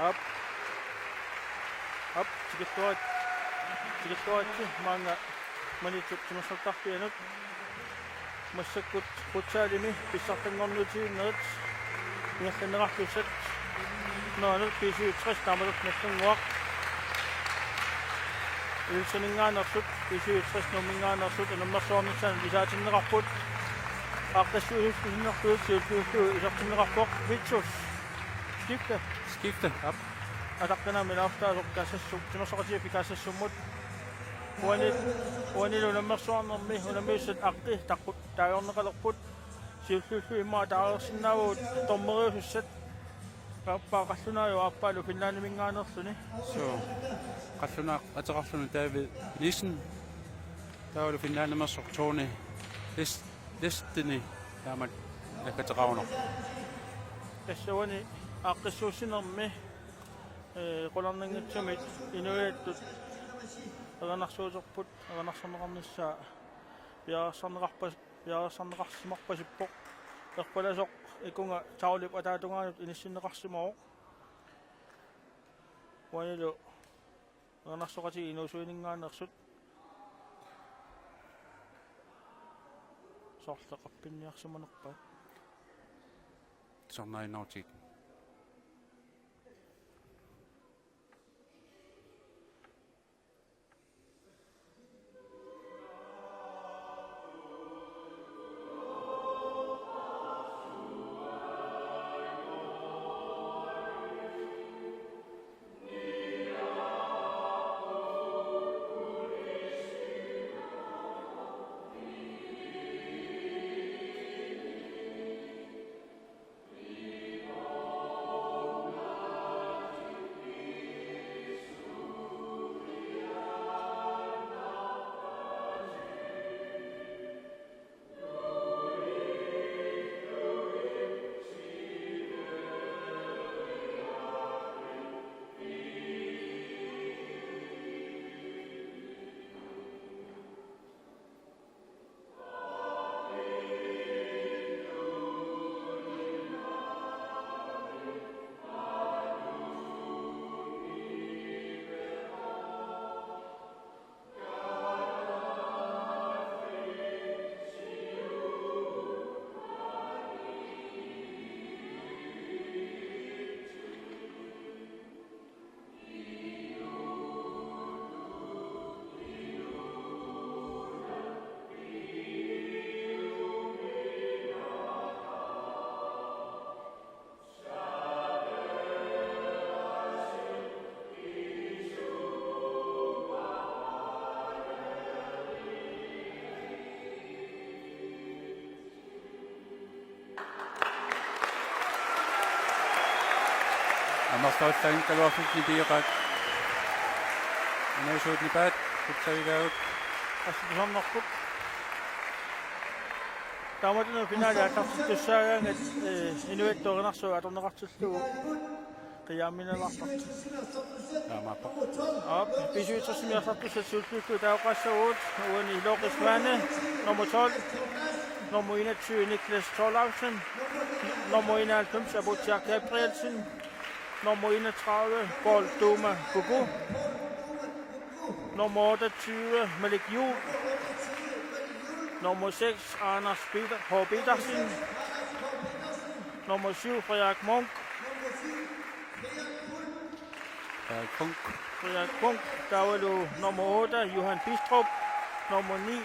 Op. Tigettuat manga manitut tumasartarpianut. Massakkut Futsalimik Pissartanngorniunneq. Ngerlanerartusat. Nunaat B-67 Nunatsinni. Ilsaningaanarsut B-67 Numingaanarsut anammersuarnisaan lisaatinneqarput. Aqtassuuhiskusinnertuut siultuustuu isartinneqarpoq vitsus. Skifte. Op. Ataqtanaami laaftaasuq kaasassuk timersoqatiapi kaasassumut. Uanil unammersuarnermi unamiussat aqti taqqut taajorneqalerput. Siultuustuu immaa taalersinnaavut tormeriusussat. Qappaqallunaayu aappaalu finnaaniminngaanerluni. So. Qalluna ateqarlunu David Nissen. Taalu finnaanimersortoorni. Destiny taamat nakataqarunoq. Tassawani aaqqissuussinermi qolarnanngitsamit inuiattut aganarsuuserput aganarserneqarnissaa piarasarneqarsimarpasippoq erpalasoq ikunga taulip ataatungaanut inissinneqarsimooq wanilu aganarsoqati inuusuininngaanersut sorleqarpinniarsimanerpat sornainautik Ammerstoittain kaluarfutni piiqaat. Anasuutni paat kutsavigaut. Assusornerput. Taamatunu finaali atartussaagaangat inuittorinarsu atorneqartullugu qiyaamminalarpart. Taamappa. B-67 siultuustuu taaqaassaguut uani Loqisvaane nummer 12 nummer 21 Niklas Thorlausen nummer 91 Abutja Gabrielsen nummer 31 Paul Doma Bugu nummer 28 Malik Juhl nummer 6 Anders Petersen nummer 7 Frederik Munk Frederik Munk, der var du nummer 8 Johan Bistrup nummer 9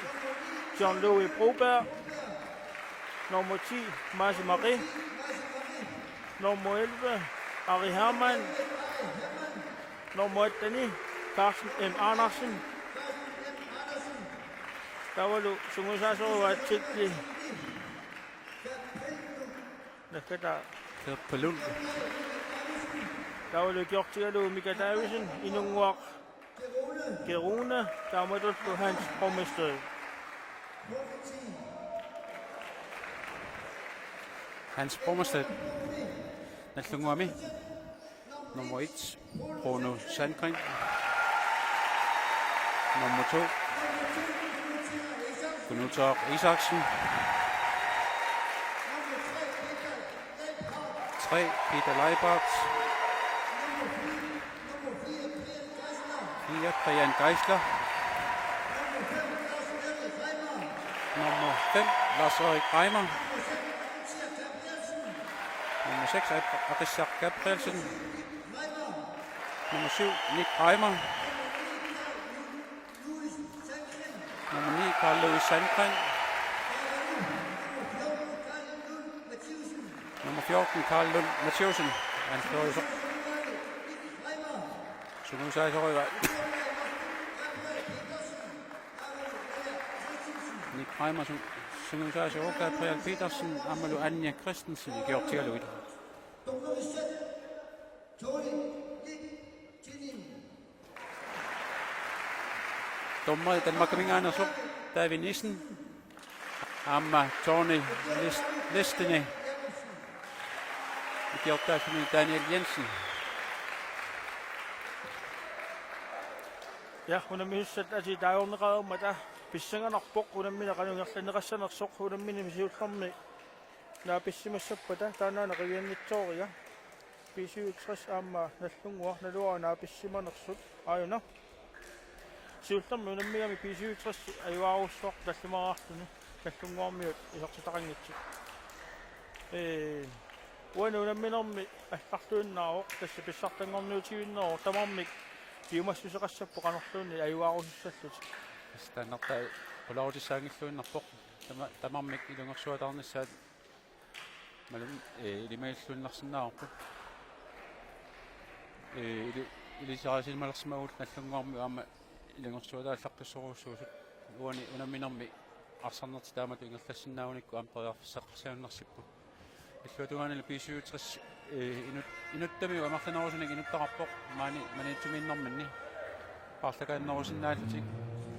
Jean-Louis Broberg nummer 10 Marci Marie nummer 11 Ari Hermann nummer 8 Carsten M. Andersen. Der var du sungusaso var tikli. Nakata Palul. Der var du gjort til at du Mika Davisen i nogle år. Gerune, der må du på hans borgmester. Hans borgmester. Natlungwami. Nummer 1. Bruno Sandgren. Nummer 2. Gunnar Isaksen. 3. Peter Leibart. 4, Brian Geisler. Nummer 5, Lars-Erik Reimer. Nummer 6, Richard Gabrielsen. Nummer 7, Nick Reimer. Nummer 9, Carl-Louis Sandgren. Nummer 14, Karl Lund Mathieusen. Han står jo så. Så nu siger jeg så røver. Nick Reimer, så nu siger jeg så røver. Brian Petersen, Amalu Anja Christensen, i gjort til at løbe. Dommer i Danmark og vingerne så. David Nissen. Amma Tony Listene. I gjort der som Daniel Jensen. Ja, hun er mindsat, at der er underret om, at der besinger nok bog, hun er mindet, at der er resten af sok, hun er mindet, hvis jeg kommer med. Når jeg besinger så på det, der er noget, der er en lidt ja. B-67 amma naslungwa na doa na bisiman naksud ayun na sultan mo na mi B-67 ay wausok dasima astuni naslungwa mi isaqsataqangitsi wanu na minommi astartuunnaao tassa Pissartanngorniunneq tamammik tiumassuseqassappo qanorluunni ay waussallut standarta polautisaangilluunnerpoq tamammik ilungersuatarnissaat malum ilimailluunnersinnaarpu илисарасилмалерсмагут наллунгуарми аама илагорсуалааллартуссоруссуусут уани унаминерми арсарнерти таамат ингерлассиннаагуникку ампериарфиссаққарсианнерсиппу иллуатугаанила B-67 инуттами амарланерусуник инуттақарпоқ манитсумииннэрминни паарлакааннерусиннааллутик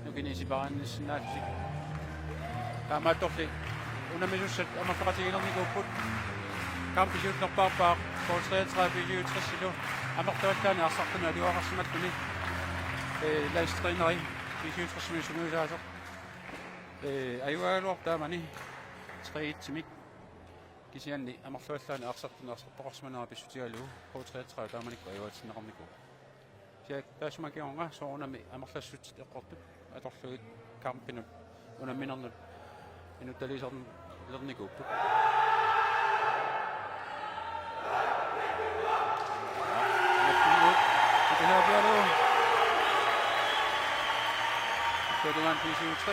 нукинисипараанниссиннааллутик таамаатторли унамисуссат амарлақатигилерникууппут камписиутнерпаарпаа 33 B-67 амертуаллаани арсартуна алуақарсималлуни лайстринери B-67 сумуусаасоқ аюаалуар таамани триитсимик кисианни амерлуаллаани арсартуна арсартоқарсиманера писсутигалуу 33 тааманикку аюаатсиннеқарнику сиак таасмакионга соорунами амерлассутит эққортут аторлугит кампинут унамминернут инутталисерн илерникууппу det her bliver nu. Så det var en B-67.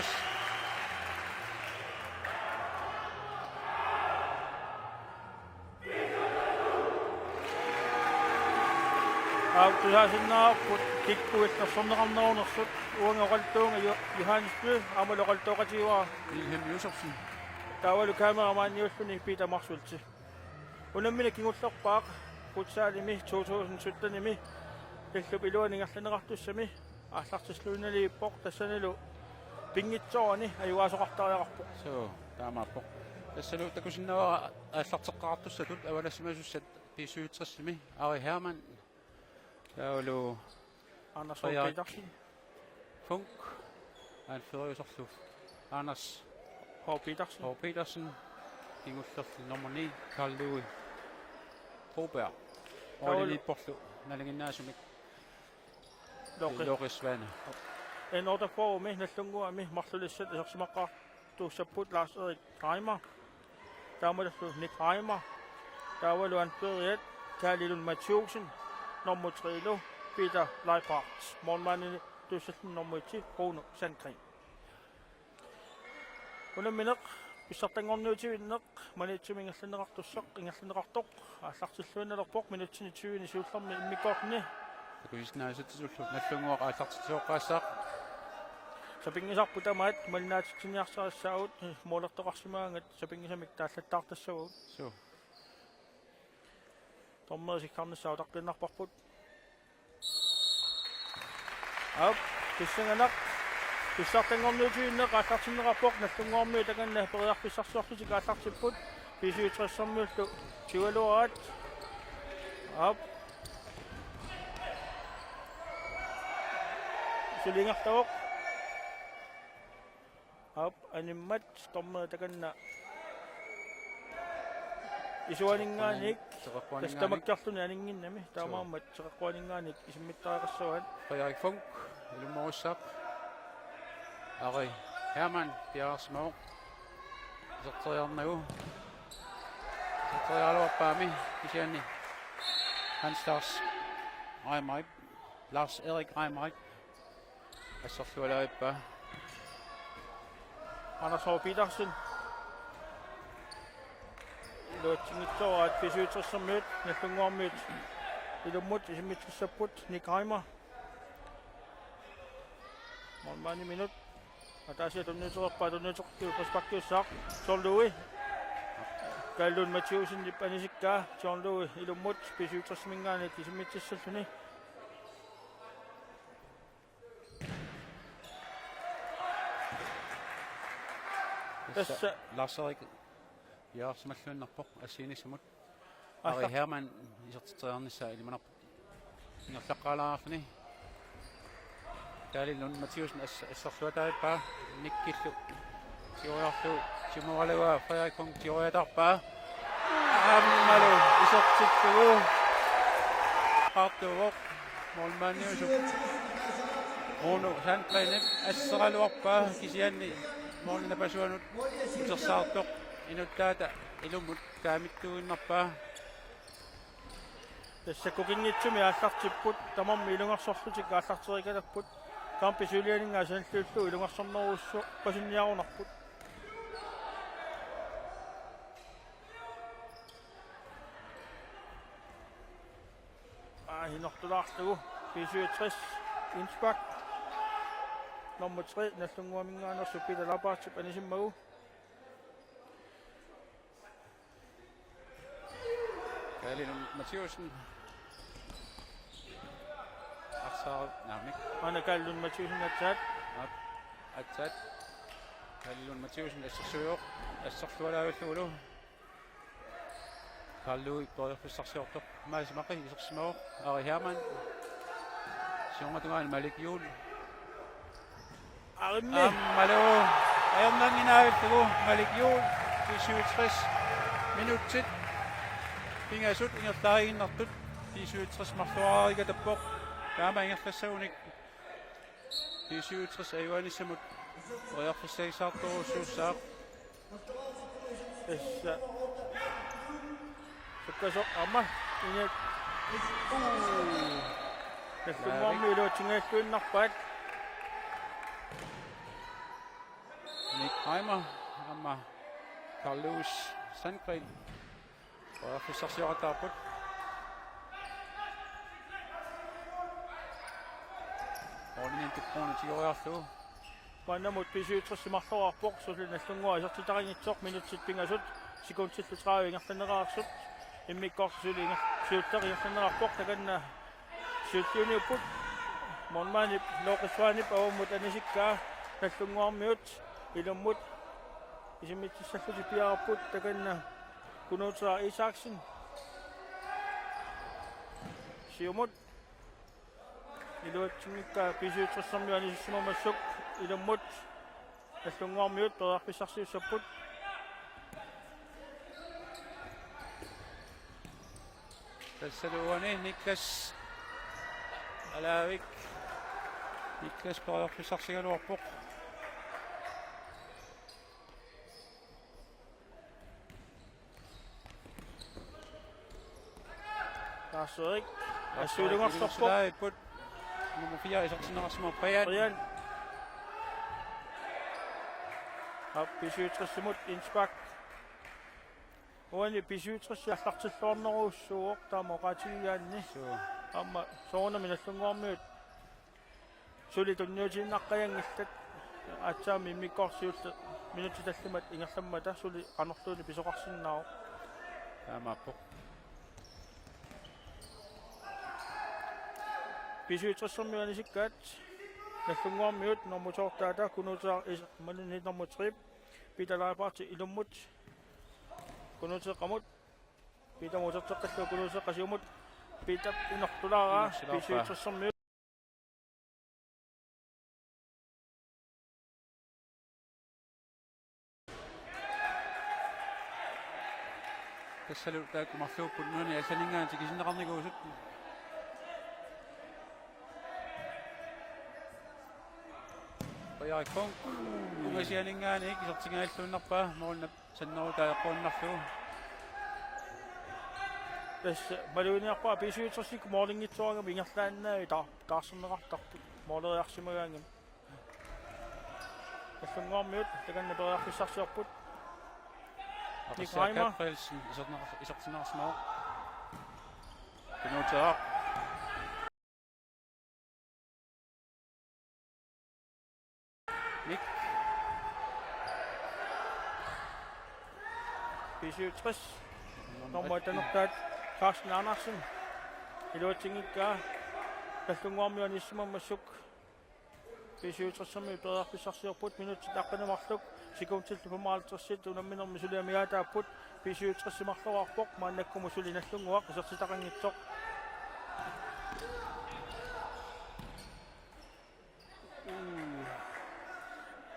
Du har sådan noget på kigge efter sådan ramme nogen og så unge roltung og Johannes Bø, Amalie roltung og de var Wilhelm Josefsen. Der var jo kameramand Josefsen i Peter Marsvølte. Under mine gik ud og bak Futsalimik 2017 med. Det blev jo en gang rattussami. Asartisluunali portasanelu. Pingitsoani ayuasaqartariarpu. Så der er meget på. Tässä nyt kun sinne on asartaqartussatut avalassimasussat B-67 Ari Hermann. Der er jo Anders Petersen. Funk. Han fører jo så Anders Petersen. Ingolfsson nummer 9 Carl-Louis Broberg. Og det lidt bortlu. Nalinginaasumik. Loris Vane. En order for med naslungua med marsulisset saksmaqar tuussaput Lars-Erik Reimer. Der må der Nick Reimer. Der var jo N-48 Kalaallit Mathieusen nummer 3 Peter Leipart. Morgenmanden tuussat nummer 10 Rune Sandgren. Under minder Pissartanngorniunneq manitsumingerlinnerartussaq ingerlinnerartoq ааллартиллуиннерпоқ минутсини 20 суулларми иммиккорни такуиснаасатсуллу наллунгуа ааллартитсооққаассаақ сапингисарпу тамаат малинаатитсиниарсаассаут моолертоқарсимаангат сапингисамик тааллаттаартассагут су томмерсиккарнссаутартиннарпарпут ап киссанганақ Pissartanngorniunneq ааллартиннерапоқ наллунгуарми таганна периарписсарсуарлутик ааллартиппут B-67 Tivaluat up Sulingartawak up animat tomma takanna isuaninngaanik tastamakkarluni aninginnami taamaammat seqaqquaninngaanik isimmittariqassuat Frederik Funk ilummorussaq Ari Hermann Bjergsmo Sorteriarnagu Sorterialuarpaami kisianni Hans Lars Reimerik Lars Erik Reimerik assorlualaippa Anders Hov Petersen luatsingitsoraat pisuutersermiut nallunguarmiut ilummut isimmitrissapput Nick Reimer Mormani minut Atasia tunnuuterpa tunnuutertu perspektiussaaq Sorlui Kallun Mathiusen dipanisikkaa Sorlui ilummut pisuutersermingaanit isimmitissalluni tässä Lars Erik Bjergsmallunnarpoq assiinissamut Ari Hermann isertiteriarnissa ilimanarput ingerlaqqaalaarfuni Kalaallit Mathiusen assarluataippa nikkillu tioriarlu timuarlua Frederik Funk tioriatarpa ammalu isertittugu qaartuuvoq molmaanniusu Ono Sandgrenem asseraluarpa kisianni Mornina pasuanut isersaartoq inuttaata ilummut kaamittuunnarpaa tässä kokinnitsumi aallartipput tamarmi ilungarsorlutik aallarterikalaput kampisulianingaa sanalluullu ilungarsornerussu qasunniarunarput hinortulaarlugu 67 Innsbruck nummer 3 nallunguaminngaanersu Peter Labartip anisimmagu Kalaallit Mathiusen Arsar Namik Anna Kalaallit Mathiusen atsat Kalaallit Mathiusen assersuuq asserlualaavallugulu Kallui toerfissarsiortoq maasimaqi isersimaoq Ari Hermann siungatungaan Malik Juul Ammalu ajornanginaavillugu Malik Juul 67 minutsit pingasut ingertaariginnartut 67 marluaraarikatappoq taama ingerlassaunik 67 ayuanissamut oriarfissagisaartorussuussaaq tässä sukkasoq amma ingat nallunguarmiiluutsingaаллуиннарпаат Nick Reimer amma Carlos Sandgren oriarfissarsiorataarput Orlinen tukkuuni tioriarlugu Vanamut pisuutersimarluarpoq sulli nallungua isertitaringitsoq minutsit pingasut sekundsillu 30 ingerlaneraarsut immikkorsusuli siuttarigerlanerarpoq takanna siuttiuniupput mormaanip looqissuanip avummut anisikkaa nallunguarmiut ilummut isimittissalluti piaraput takanna kunuutera Isaksen siumut iluatsingikkaa pisuutersermiu anisissumassuk ilummut nallunguarmiut toriarpissarsiussapput tassaluani Niklas Alaavik Niklas toriarpissarsigaluarpoq Lars Erik assuulungarsorpoq nummer 4 isertinerarsimuq Brian pisuutersimut Innsbruck Uani pisuutersiallartillorneruussuuq taamoqaatigigaanni amma soornami nallunguarmiut suli tunniutiinnaqqayanngillat atsaami immikkorsiulla minutitallumat ingerlammata suli qanortuuni pisoqarsinnaaru taamaappoq pisuutersermiu anisikkaat nallunguarmiut normutortaata kunuutear manuni nummer 3 Peter Labartip ilummut kunuuteqamut Peter muterteqqallu kunuuteqqasiumut Peter inortulaaraa pisuutersermiu Tassalut taakkumarluupput nuani asalingaan tikisinneqarniguusut. Qayaakong ungasialingaani kisertingaallunnerpaa morunna sannerutaaqquunnarlugu. Tässä maluuniarpaa pisuutersik morlingitsuanga vingerlaannaa taarserneqartarput morleriarsimagaangam. Tassungormiut takanna periarpissarsiorput. Nikraima isertinneqarsimaaq. Nunaata. Nik. Pisuutres. Normuatanertaat Carsten Andersen. Iluatingikkaa. Tassungormiunissimammassuk. Pisuutressermi periarpissarsiorput minutti taqqanumarluk. Sikuntillu pamaaltersit unamminermi suliamigaataapput. Pisuutressimarluarpoq maannakkumu sulinallunguaq isertitaqangitsoq.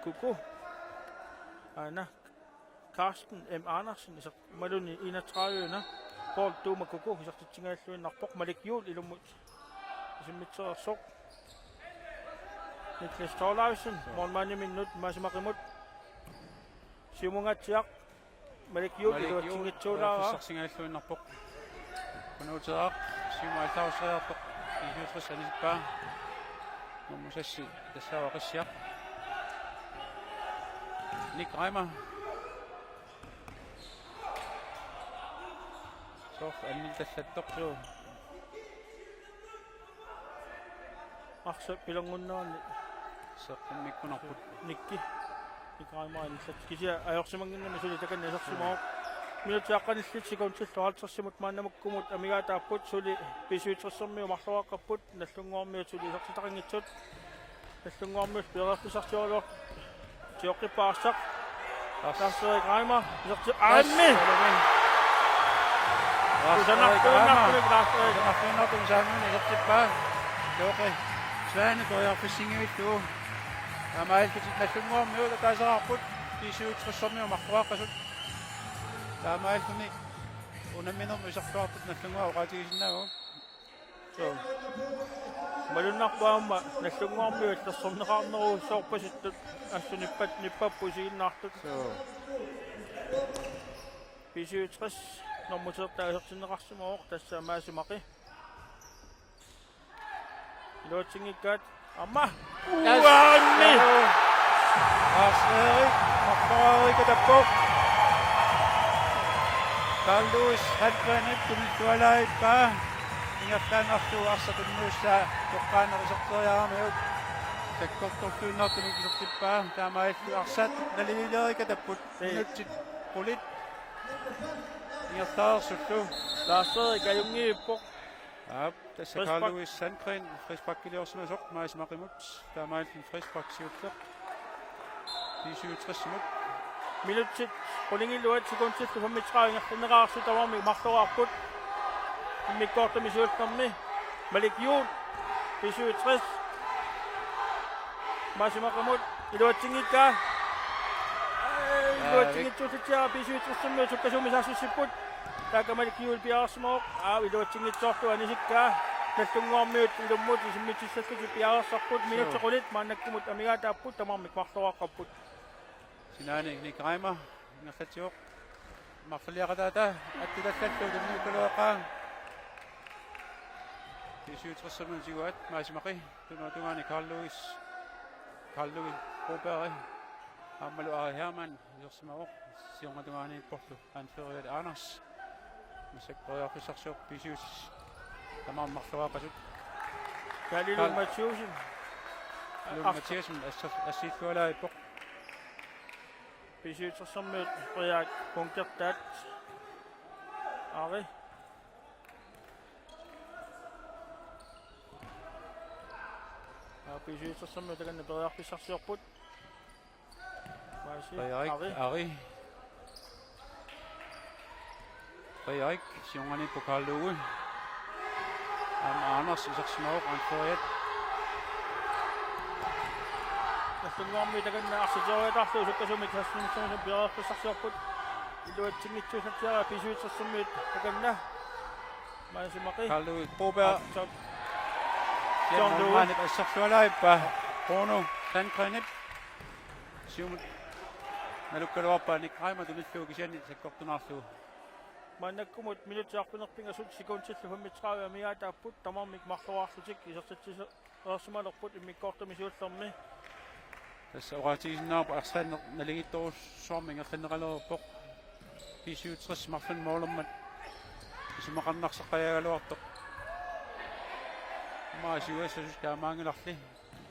Kuku. Ana. Carsten M. Andersen isert maluni 31 Paul Tuma Kuku isertitsingaallunarpoq malik juul ilumut. Isimmitsersoq. Niklas Torlausen mormani minut masimaqimut. Simungatsiaq malik juul iluatsingitsuulaaga. Isertingaallunarpoq. Nunaata simuallausriarpoq. Pisuutressanippa. Normusassi tassaawaqissiaq. Nikraima. Sof anniltallattoqsuu. Arsa pilangunnaani seqqammikkunarput nikki ikraamaanillat kisia ajorsimangingana suli takanna isersimaaq. Minutiaqqanillit sikuntillu haltersimut maannamukkumut amigaataapput suli pisuutressermiu marluaqqapput nallunguarmiut suli isertitaqangitsut. Nallunguarmiut periarpissarsiorluor tioqqipaarsaq. Tasseri Kraima iserti aammi. Usanartuunartum saanuni isertippaa. Toqi Svaane toriarpissingiittu. Taamaalpitit nallunguarmiut taasararput pisuutressermiu marluaqqasut. Taamaalpuni unamminermu isertuarput nallunguar uqaatigisinnagu. So. Malunnarpaamma nallunguarmiut tasserneqarneru soorpasittut assunippat nippappusiginnaartut. So. Pisuutres normusertaa isertinneqarsimaoq tassa maasimaqi. Iluatingikkaat amma. Uanni. Arseri marluarikatappoq. Carlos Hadvanip kumitualaippa. Ingattaanartu arsatunnuussa toqqaanerisartoriaarmiut. Takkortortuunnaartumi kisertippaa taamaillu arsat nalivilerikatapput minutsit qulit. Ingattaarsullu Lars-Frederik ajungiippoq. Tässä Carlos Sandgren frisbakkiliorsunasoq maismaqimut taamaillu frisbaksiutleq. Pisuutressimut. Minutsit qulingilluat sikuntillu fammitsaaqingertinneqaarsutamami marluarput. Mikkortamisuulqammi malik juul pisuutres masimaqamut iluatingikkaa. Iluatingitsuutitia pisuutressammiu sukkasumisaassussipput. Taaka malik juul piaarsimaoq iluatingitsoortu anisikkaa. Nallunguarmiut ilummut isimmitsissallutsi piaarsarput minutti qulit maannakkumut amigaataapput tamarmik marluaqqapput. Sinaani Nikraima ngerratioq marfaliaqataata attilallallu tunniukuluaqaa. Pisuutressermiu siguat maasimaqi tunuatugaani Carl Louis Robert ammalu Herman isersimaoq siorngatugaani porlu N-48 Anders masakperiarpissarsuoq pisuutis tamar marluaqasut Kalaallit Mathiusen Mathiusen assiillualaippoq pisuutressermiut priaak punkertaat ari pisuutressermiut takanna periarpissarsiorput Ari Frederik siongani på Carl Louis Anders isersimaoq N-48 nallunguarmi takanna arsitioriatarlu sukkasumik hassunnissuun periarpissarsiorput Iluatsinngitsuusartiara pisuitsersummit takanna. Maasimmaqi. Kalaallit Boberg. John Lewis. Manip assarsualaippa. Bruno Sandgrenip. Siumut. Nalukkaluarpa nikraima tulilluukisiani sakkortunarlu. Manakkumut minutiarpinerpingasut sikuntillu 35 miataapput tamarmik marluarlutik isertitsisersimalerput immikkoortamisuullermi. Tässä oraatigisinnaarpa arsaanner nalingittorussuarminga qaneraluerpoq. Pisuutris marlun moolummat. Isimaqarnarsaqajaagaluartoq. Maasiuassasus taamaangilarli.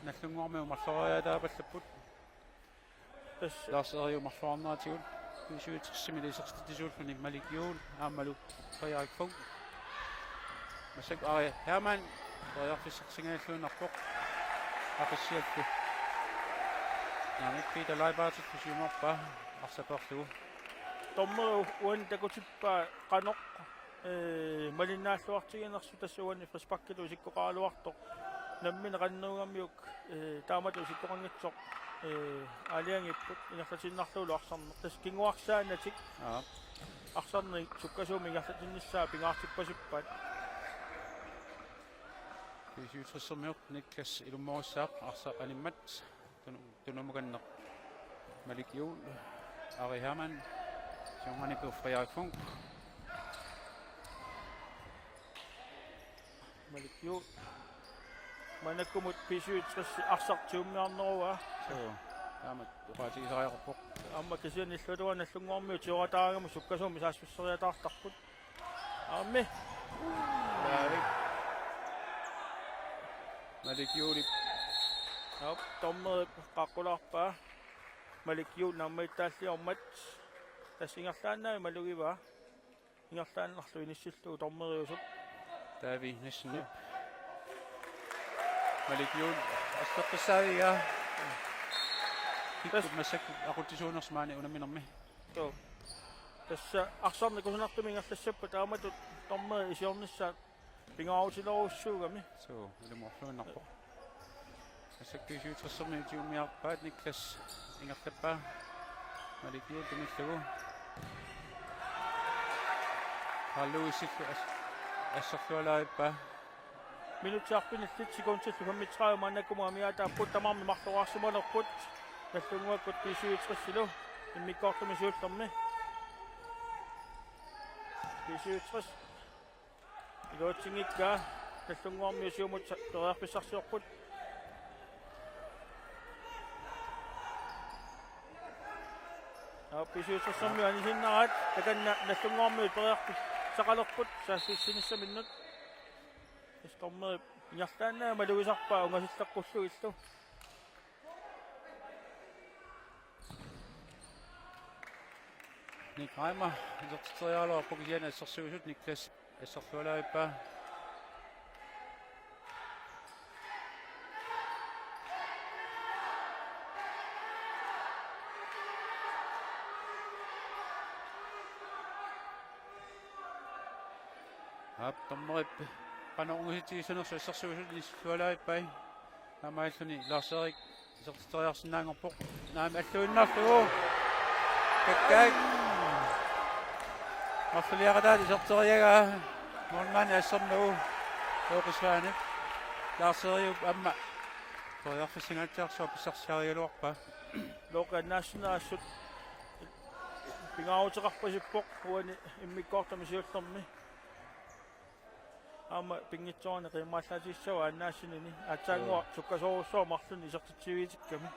Nallunguarmiu marloriataapallaput. Larseriu marluarnaatigut. Pisuutrissimi isertitisuullunik malikiuul aammalu qajaakfug. Masak ari Herman qajarfissarsingaалluunarpoq. Aqissiallu. Namik Peter Leibartit pisuumorpa arsaperlugu. Tommeru uan takutippa qanoq malinnaалluartiginersu tassuani frispakkilu sikkoqaaluartoq. Nammina qannuugammiuk taamatu sikkoqangitsoq aliangipput ingerlatinnarluulu arsarneq tas kinguarsaanatik arsarni sukkasuumi ingerlatinnissaa pingaartippasippat pisuutrissermiuq nikkas ilummorissaaq arsa animmat tunumuganneq malikiul Ari Herman siunganipu friaakfung malikiul manakkumut pisuutrissi arsartiummiarnerua Amat uqaatigisariaqarpoq amma kisianillutuan allunguarmiu tiorataagamu sukkasuumi saassusseriataartarput aammi malikiulip tommer qaqqulaarpaa malikiul nammaittaalliormat tassingerlaannaa malugiva ingerlaannarlu inissillu tommeriusut Taavi nissinni malikiul asteqqissaaviga Tikkut massak aquttisuunersmaani unaminermi. Joo. Tässä arsarni kusunartumingerlassappa taamatut tommeri isiornissaat pingautileruussuugami. So, ilumorluunarpoq. Massakkisuutrissermi tiumiarpaat niklas ingerlappaa malikiul tumillugu. Halluissillu assarlualaippa minutiarpinillit sikuntillu 35 mannakkuma miataapput tamarmi marluaarsimalerput nallunguakkut pisuutrissilu immikkoortamisuullermi pisuutris iluutsingikkaa nallunguarmiu siumut teriarpissarsiorput pisuutrissermi anisinnarat takanna nallunguarmiu teriarpissaqalerput saassissinissaminnut istommeri ingerlaannaa malugisarpaa ungasilleqqullu illu Nikraima isertiterialuarpoq isiana assersuusut niklas asserlualaippa tommerip qanorungusitigisanersu assersuusut issualaippai amaalluni Lars-Erik isertiteriarsinnaangorpoq naami alluinnarlugu kakkaak Marfiliaqataat iserteriagaa Mormaani assernugu Oqisvaanip Lars-Erik amma toriarfissingaatiarsuar pissarsiarialuarpa loqannaassinaassut pingaauteqarpasippoq uani immikkoortamisuullermi amma pingitsoorni qiimmaallatiissava annaassinini atsaangua sukkasoorussuar marluni isertitsiviitikkami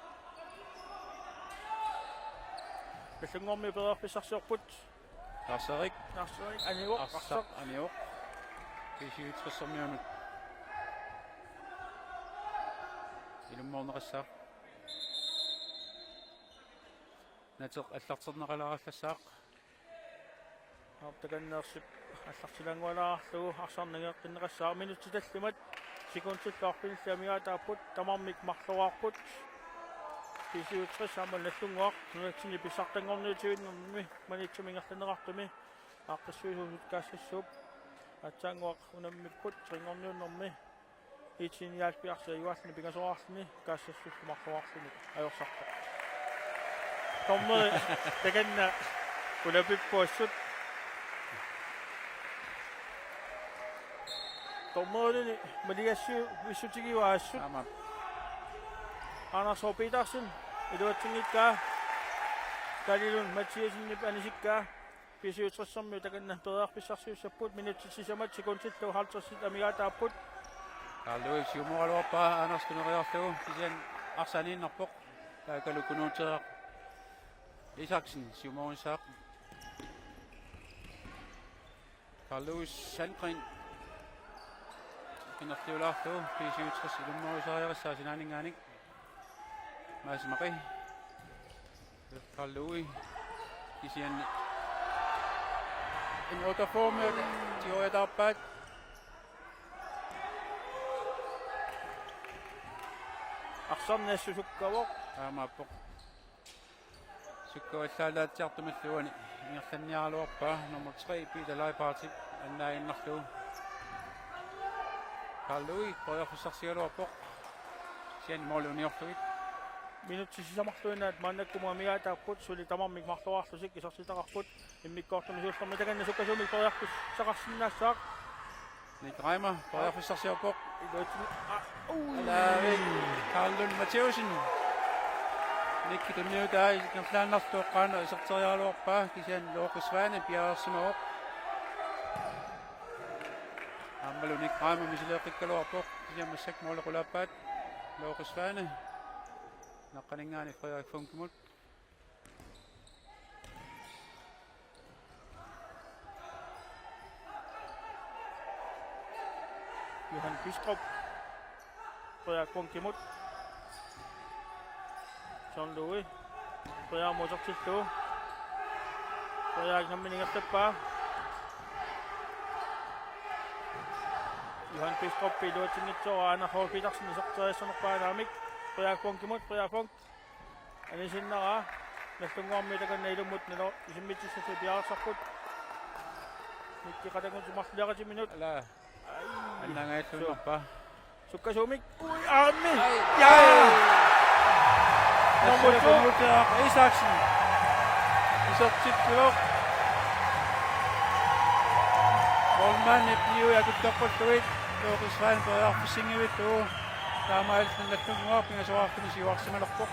pallungormi periarpissarsiorput Lars-Erik aniuq arsaq aniuq pisuutrissermiunut ilummoorneqassaaq nateq allarterneqalarallasaaq takanneersip аллартилангуалаарлугу арсарнагеэққиннеқассаа минутситаллимат секундсиллаарпиниллаамигаатааппут тамармик марлуаарпут писиутрис аамал наллунгуақ нунатсинни писсартангорниутигиннэрми манитсумингерланеқартуми ааққиссуусуусут каассассууп атсаангуақ унаммиппут трингорниуннэрми итсиниаалпиарса юааллни пигасораарлни каассассуссу марлуаарлуни аёрсарпа томме таканна Ulapippuassut Tommoilini maliassiu vissutigiuaassut Ama Arnarsor Petersen iluatsingikkaa Kalilun Mathiasinip anisikkaa Pissartanngorniunneq takanna perearpissarsiussapput minutissisamat sekundsillu 50 amigaataapput Kalaallit siumoraluarpa aanerskuneriarlugu kisian arsaniinnerpoq kaakalukunuuteaq Isaksen siumorisaaq Kalaallit Sandgren kinertiulaarlugu P67 ilummorisariarissаа sinaaninngaanik maasmaqi Kalaallit kisian en otaforme tioetarpaat Arsornaassusukkavoq aamappoq sukkuallaalaatiartumalluani ingerlanniaraluarpa nummer 3 Peter Leipartip annaaginnarlugu Kalaallit qoyarfissarsigaluarpoq sian mooluniorlugit minutissisamarluinaat maannakkumu amigaataapput suli tamarmik marluarlusik isortitaqarput immikkoortumisuullermi takanna sukkasuumik qoyarpis saqarsinnaassaaq Nikraimer qoyarfissarsiarpoq iluatsi Kalaallit Karlun Mathiasen Nikki tunniutaa ikerlaannartuoqqaana iserterialuarpa kisian looqisvaani piaarsimaoq Ammalu Nikraimer misileeqikkaluarpoq kisian massak moolaqulaappaat looqisvaani naqqaningaani qoyarfunkumut Johan Bistrup qoyaqqunkimut John Louis qoyaamuusertillu qoyaagnamminigertappaa Johan Bistrup iluatsingitsoora Arnarsor Petersen isorteriassanerpaanaamik qoyaqqunkimut qoyaqqunkk anisinneraa nallunguarmi takanna ilumut nilo isimmitsissasi piaarsarput mikki qatangusumarliaqati minut ala annangaillunerpa sukkasuumik aammi Nummer Isaksen isortittuoq Olman epiu yakuttoqqulluit looqisvaani qoyarfissingivittu taamaalnallunguar pingasoartumi siuarsimalerpoq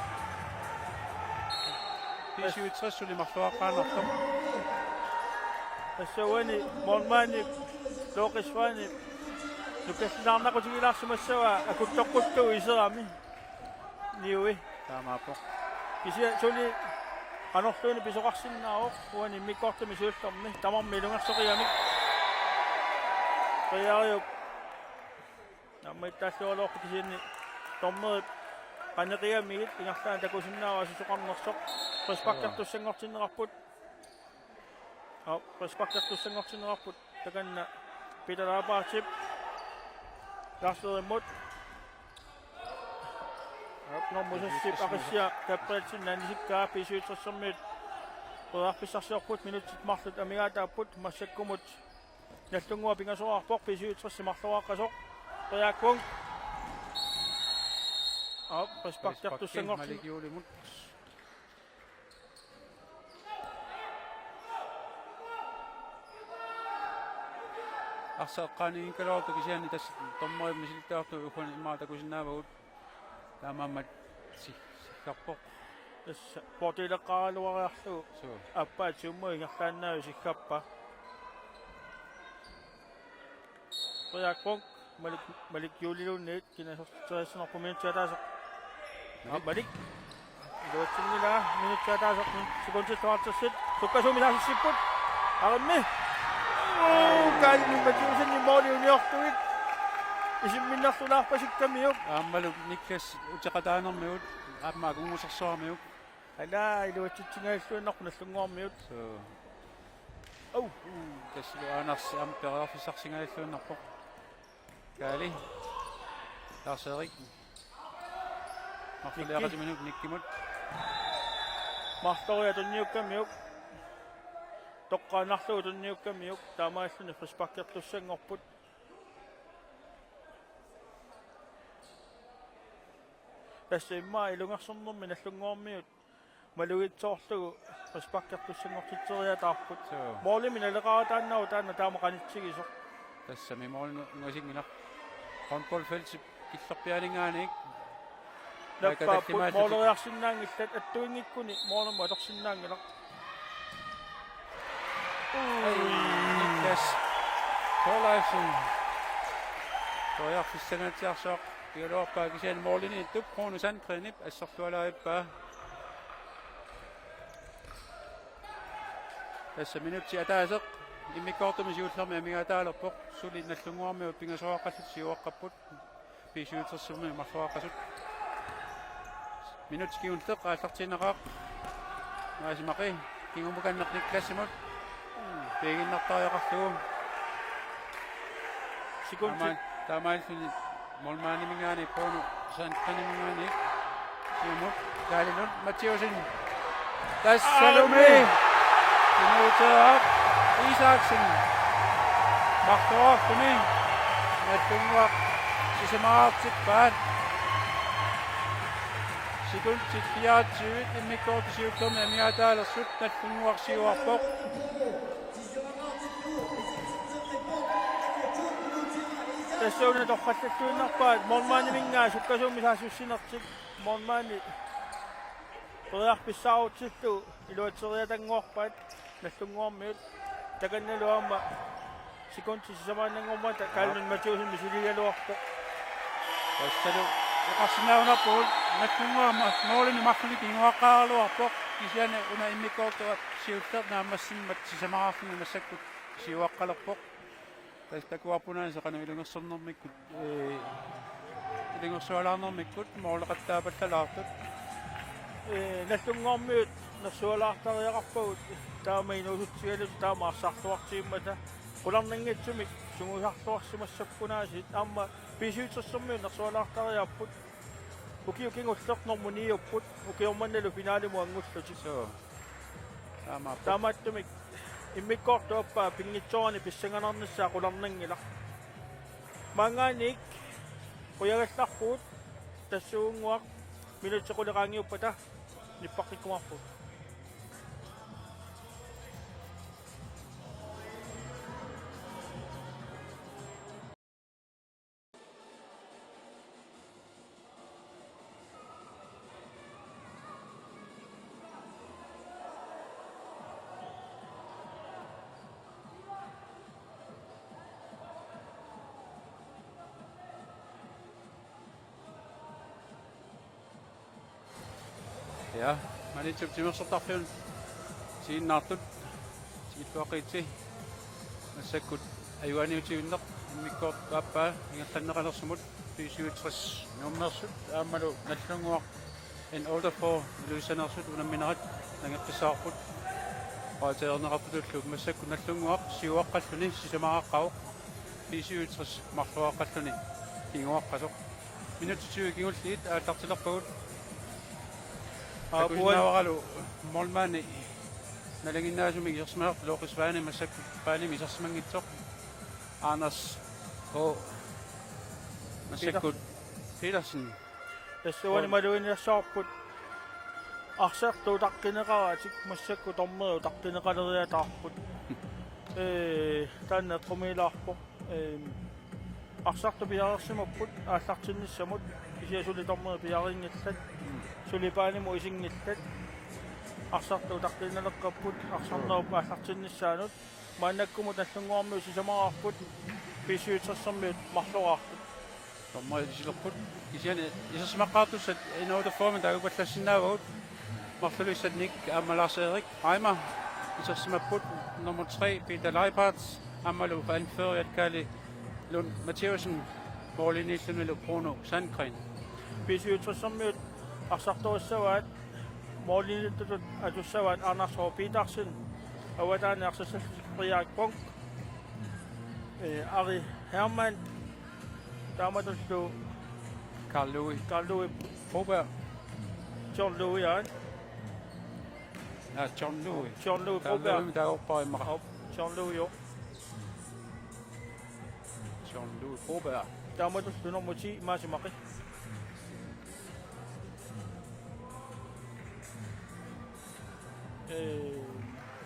P67 sulimarluaqqaanartoq Assawani Molmani looqisvaani nukassinаарnaqutigilaarsumassava akuttoqquttu iserami niui taamaapoq kisia suli qanorluuni pisoqarsinnaaroq uani immikkoortumi suullermi tamarmi ilungersoqiamik qiariup nammiittaаллуалуорпу кисиинни тормерит qanneqiamigit ingerlaan takusinnaava susoqarnersoq respaktartussangortinnerarput respaktartussangortinnerarput takanna Peter Leipartip Lars-Ulrik Normusissip aqissia Gabrielsen nanisikkaa P67 qoyarpissarsiorput minutit marlut amigaataapput massakkumut nallungua pingasoarpoq P67 marluaqqasoq qoyaqqunkk respaktartussangortin maligiulimut Arsaqqaani inkaloortu kisiani tass tommoib misiltaartu ukhun imaatakusinnaavagut taamammat sikkarpoq tässä potileqqaaluariarlugu suu appaat summu ingerlaannaavi sikkappa qoyaqqunkk malik juulilunniit kinasorteriassanerpu minutiataasoq malik iluatsinnilaa minutiataasoq sekunsilluartassit sukkasuumisaasissipput arimmi Kalaallit mooliuniortugit isimminnerlulaarpasikkamiuk aammalu Niklas uteqataanermiut aammaakungusarsoarmiuk alaa iluatsitsingailluinnerpu nallunguarmiut tassilu aanarsi amperearfissarsingailluinnerpoq kaali Lars-Ulrik martuliaqati minuk nikkimut martoria tunniukkamiuk toqqaanarlugu tunniukkamiuk taamaalluni respaktartussangorput tässä immaa ilungersornermi nallunguarmiut малугитсоорлугу респаккертуссангортитсериатаарпут so моолимин алеqaataannau таана таамақанитсигисо тассами моолнунгасингина håndboldfelt киллерпиалингааник лаппааппут моолериарсиннаангиллат аттуингиккуни моолерма алерсиннаангила Niklas Thorleifsen Tojarfissanatiarsoq piuluorpaa kisian moolini tuppruunu sankrinip assertualaippa tässä minuutti ataaseq immikkortumi siullermi amigaataalerpoq suli nallunguarmiu pingasoaqallut siuaqqapput piisuutersumi marluaqasut minuutti kiunteq aallartinaqaaq maasimaqi kingumukanneq Niklassimut пегиннартариақарлугу секунди таамаалфини молмаанимингаани поону санканимингаани симут галинут матиусин тассалуми минутаа Isaksen мартоорфуни наттунгуа сисамаартик баат секундти 24 иммиккоортисиуттэрми амиатаалерсут наттунгуарсиуарпоқ тассауна торфаллаттуиннарпаат мормаанимингаа суккасууми саасуссинертик мормаани ториарписсааруутсиллу илуатсериатангуарпаат наллунгуармиут таканналуарма секундти сисамааннангормата каалнун матиусин мисилигалуарпоқ тассалу эқарсинаунарпуут наллунгуарма моолини марлуни кингуаққаарлуарпоқ кисиана уна иммиккоортуа сиуллер наамассиммат сисамаарфинга массаккут сиуаққалерпоқ такуарпунаани сақана илунгерсэрнэрмиккут илунгерсуалаарнэрмиккут моолеқаттаапаллалаартут наллунгуармиут нерсуалаартариақарпагут таама инуусутсигалут таама арсаартуартииммата qulарнангитсумик сунгусартуарсимассаппунаасит аама писуутсэрсэрмиут нерсуалаартариарпут укиукингуллернэрмуниуппут укиорманналу финаалиму ангуллутик таамааттумик иммиккоортуаппаа пингитсорани писсанганарнассаа qulарнангила мангааник қуягалларпуут тассуунгуақ минутсеқулеқаангиуппата ниппаққиккумарпут Ja, man ikke timmersortarfiun siinnaartut siittuaqiitsi массаккут аюаниутигуннеқ иммиккоорт пааппаа ингерланнеқалерсумут писуутсрис нуммерсут аамалу наллунгуақ en older for луисанерсут унамминерат нангеққиссаарпут qaataernerarputullu массакку наллунгуақ сиуаққаллуни сисамааққау писуутсрис марлуаққаллуни кингуаққасоқ минутсуи кигуллиит ааллартилерпагут Apualu molmani nalanginnaasumi isersmaaq looqisvaani massakku paalimi isersmangitsoq Anders H massakku Petersen тассуани малуинерсаарпут арсертуу таққинеқарааtik массакку тормеу таққинеқалериатаарпут таанна тромилаарпо арсарту пиарерсимаппут ааллартинниссамут исиасули тормеу пиарингиллат сулипааниму исингиллат арсартуу таққиннелеққаппут арсарнерупа ааллартинниссаанут мааннаккумут наллунгуармиу сисамаарпут писуутсерсэрмиут марлуаартут тормаисилерпут кисиани исерсимаққаартуссат инаута формен таагупаллассинаавагут марлулиссатник аамалаарсеерик айма исерсимаппут номер 3 Peter Leiparts аммалу анføriat кали Lund Mathieusen Målinillunelu Bruno Sandgren писуутсерсэрмиут арсартуассаваат моолиниттут атуссаваат Anders H Petersen аватаани арсассалриаак понг Ari Hermann тааматуллу Carl Louis Broberg John Louis ja John Louis Broberg der opper i mig John Louis jo John Louis Broberg тааматуллу номер 10 маасимақи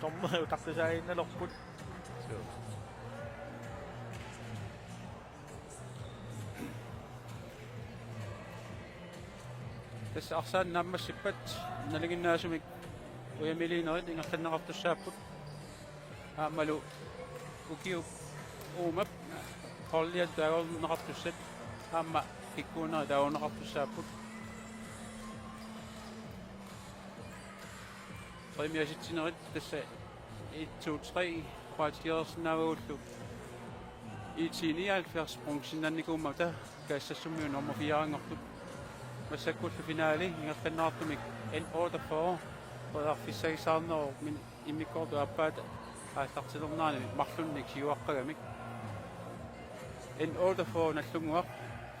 tomma taktisainnerlorput tässä arsaan nammassippat naliginnaasumik uyamiliinerit ingertanneqartussaaput aammalu ukiu uumap qorliat taagorneqartussat aamma ikkuuneri taagorneqartussaaput premiasitsinnerit tässä 1 2 3 quatiersinnaavullu i79 sprungsinnannikuummata kaassassumiu nummer 4 masakkullu finaali ingertanneqartumik N-48 Pissartanngorniunneq immikkortu appaat aallartilernaani marlunnik siuaqqagamik N-48 nallunguaq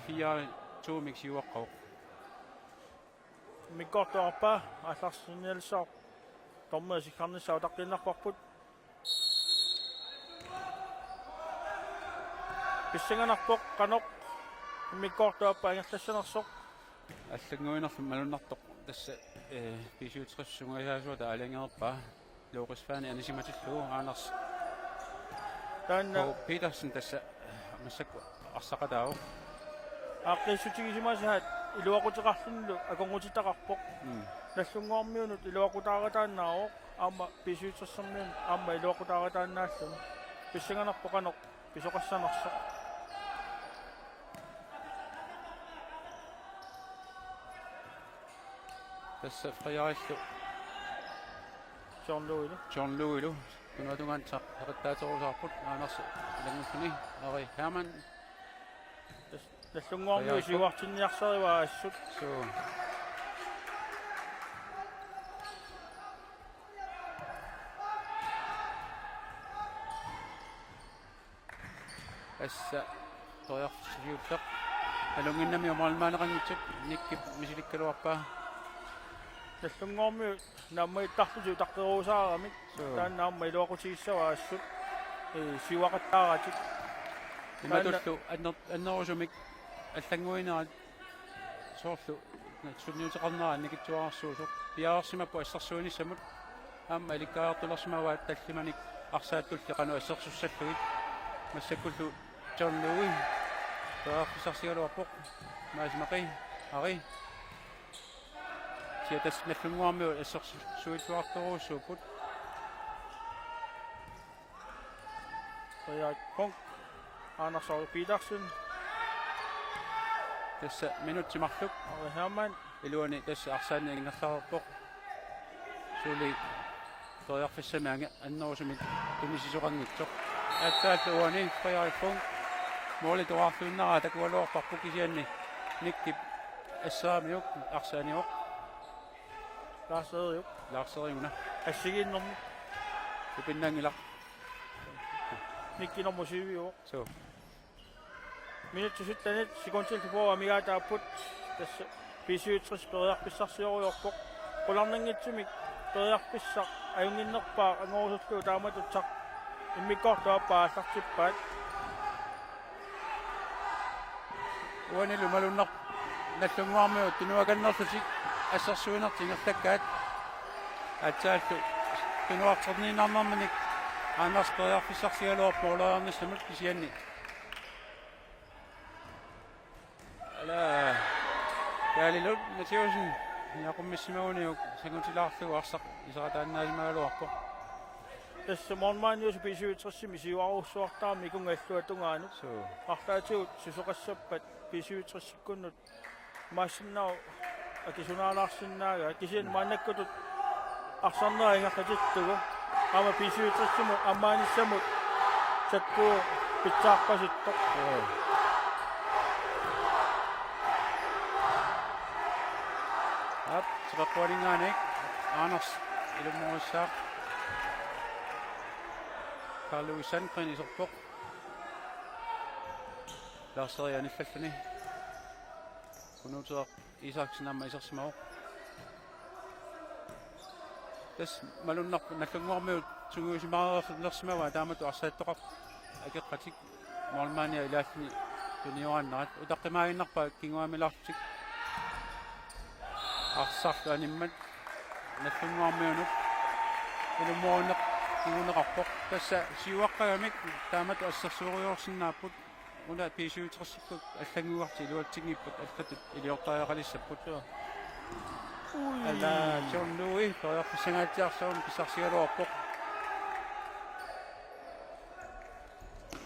4-2 siuaqqaoq mikkortuarpa алларсинниалсаа tomma sikkarnissаа taqqinnarparput pissinganarpoq qanoq mikkortuarpa angertassanersoq аллагуинерлу малуннартоq тасса B-67 алангерпа лоқисфаани анисиматиллуу аанерс таанна Petersen тасса массакку арсақатаау ааққиссутигисимасаат илуақутеқарлунлу аконгутитақарпоқ наллунгуармиунут илуақутааратааннаароқ аама B-67 аама илуақутааратааннааллун писсинганарпоқанеқ писоқассанерсоқ tässä friaillu John Louis kunatugan taqattaatorusaarput aaners langussuni ari Herman наллунгуармиу сиуартинниарсариваа ассут so assa toyarsiuuttaq alunginnami omaalmaanaqangitsak nikkip misilikkaluarpaa наллунгуармиу нааммаиттарлуту таққеруусаарамик тааннаамма илуақутигиссава ассут сиуақаттааратик иматуллу аннерусумик аллангуинерат соорлу сунниутеқарнера никитсуарсуусоқ пиаарсимаппу ассерсуунissamут аама иликкаартулерсимаваат таллиманик арсааттулли қану ассерсуссаллугит массаккуллу John Louis тааққисарсигалуарпоқ маасмақи ари сиатас наллунгуармиу ассерсуиллуарторуussууппут ja punkt Anders Petersen tässä minuuttimarluk og Herman iluani tässä arsaanniingerlarpoq suuli toyarfissamaanga annerusumit tunisisoqarngitsoq aattaаллуани приариппун моли туарфуиннара такуалуарпарпу кисианни никкип ассаамиук арсааниоқ лаарсериуна ассигиннэрми ипиннангилар никкинэрмусивиуоқ so минутсуттанит секундтилтупоо амигаатааппут тасса B-67 периарписсарсиориорпоқ qulарнангитсумик периарписсақ аюнгиннерпаа ангорусуллуу тааматутсақ иммиккортуаппаа аллартиппаат уанилу малуннар наллунгуармиут тунуаканнерлутик ассерсуинертингерлаккаат атсааллу тунуартерниинарнарманик аанерс периарписсарсигалуарпо улаернissamут кисианни ала калилут матиусин яқуммиссимагуниук сангутилаарлугу арсақ исератааннаасимагалуарпо тасса морнмааниус B-67 мисиуарусsuartaarmi кунгаллуатунгаанут артаатиут сусоқассаппат B-67-куннут массиннау акисунаалаарсиннаага кисиан мааннаккутут арсарнера ингаққатиттугу ама B-67 аммааниссамут саккуу питсаарпаситтоқ ап сеққуалингааник Anders илумморissаа Kalaallit Sandgren isorpoq laarserianillalluni kunuuteaq Isaksenamma isersimaoq tas malunnar nallunguarmiut tunguusimaarerlersimava taamatu arsaattoqar akeqqatik mormaania ilaalluni tuniurannarat utaqqimaaginnarpa kinguamilaartik arsarlu animmat nallunguarmiunut ilumuunneq kiguneqarpoq tassa siuaqqagamik taamat assarsuuriorsinnaaput una piisuutersikkuk аллагуарти илуатсигниппут аллатут илиортариақалиссаппут ала чорнуи тояққиссангаатсиарсуун писсарсигалуарпоқ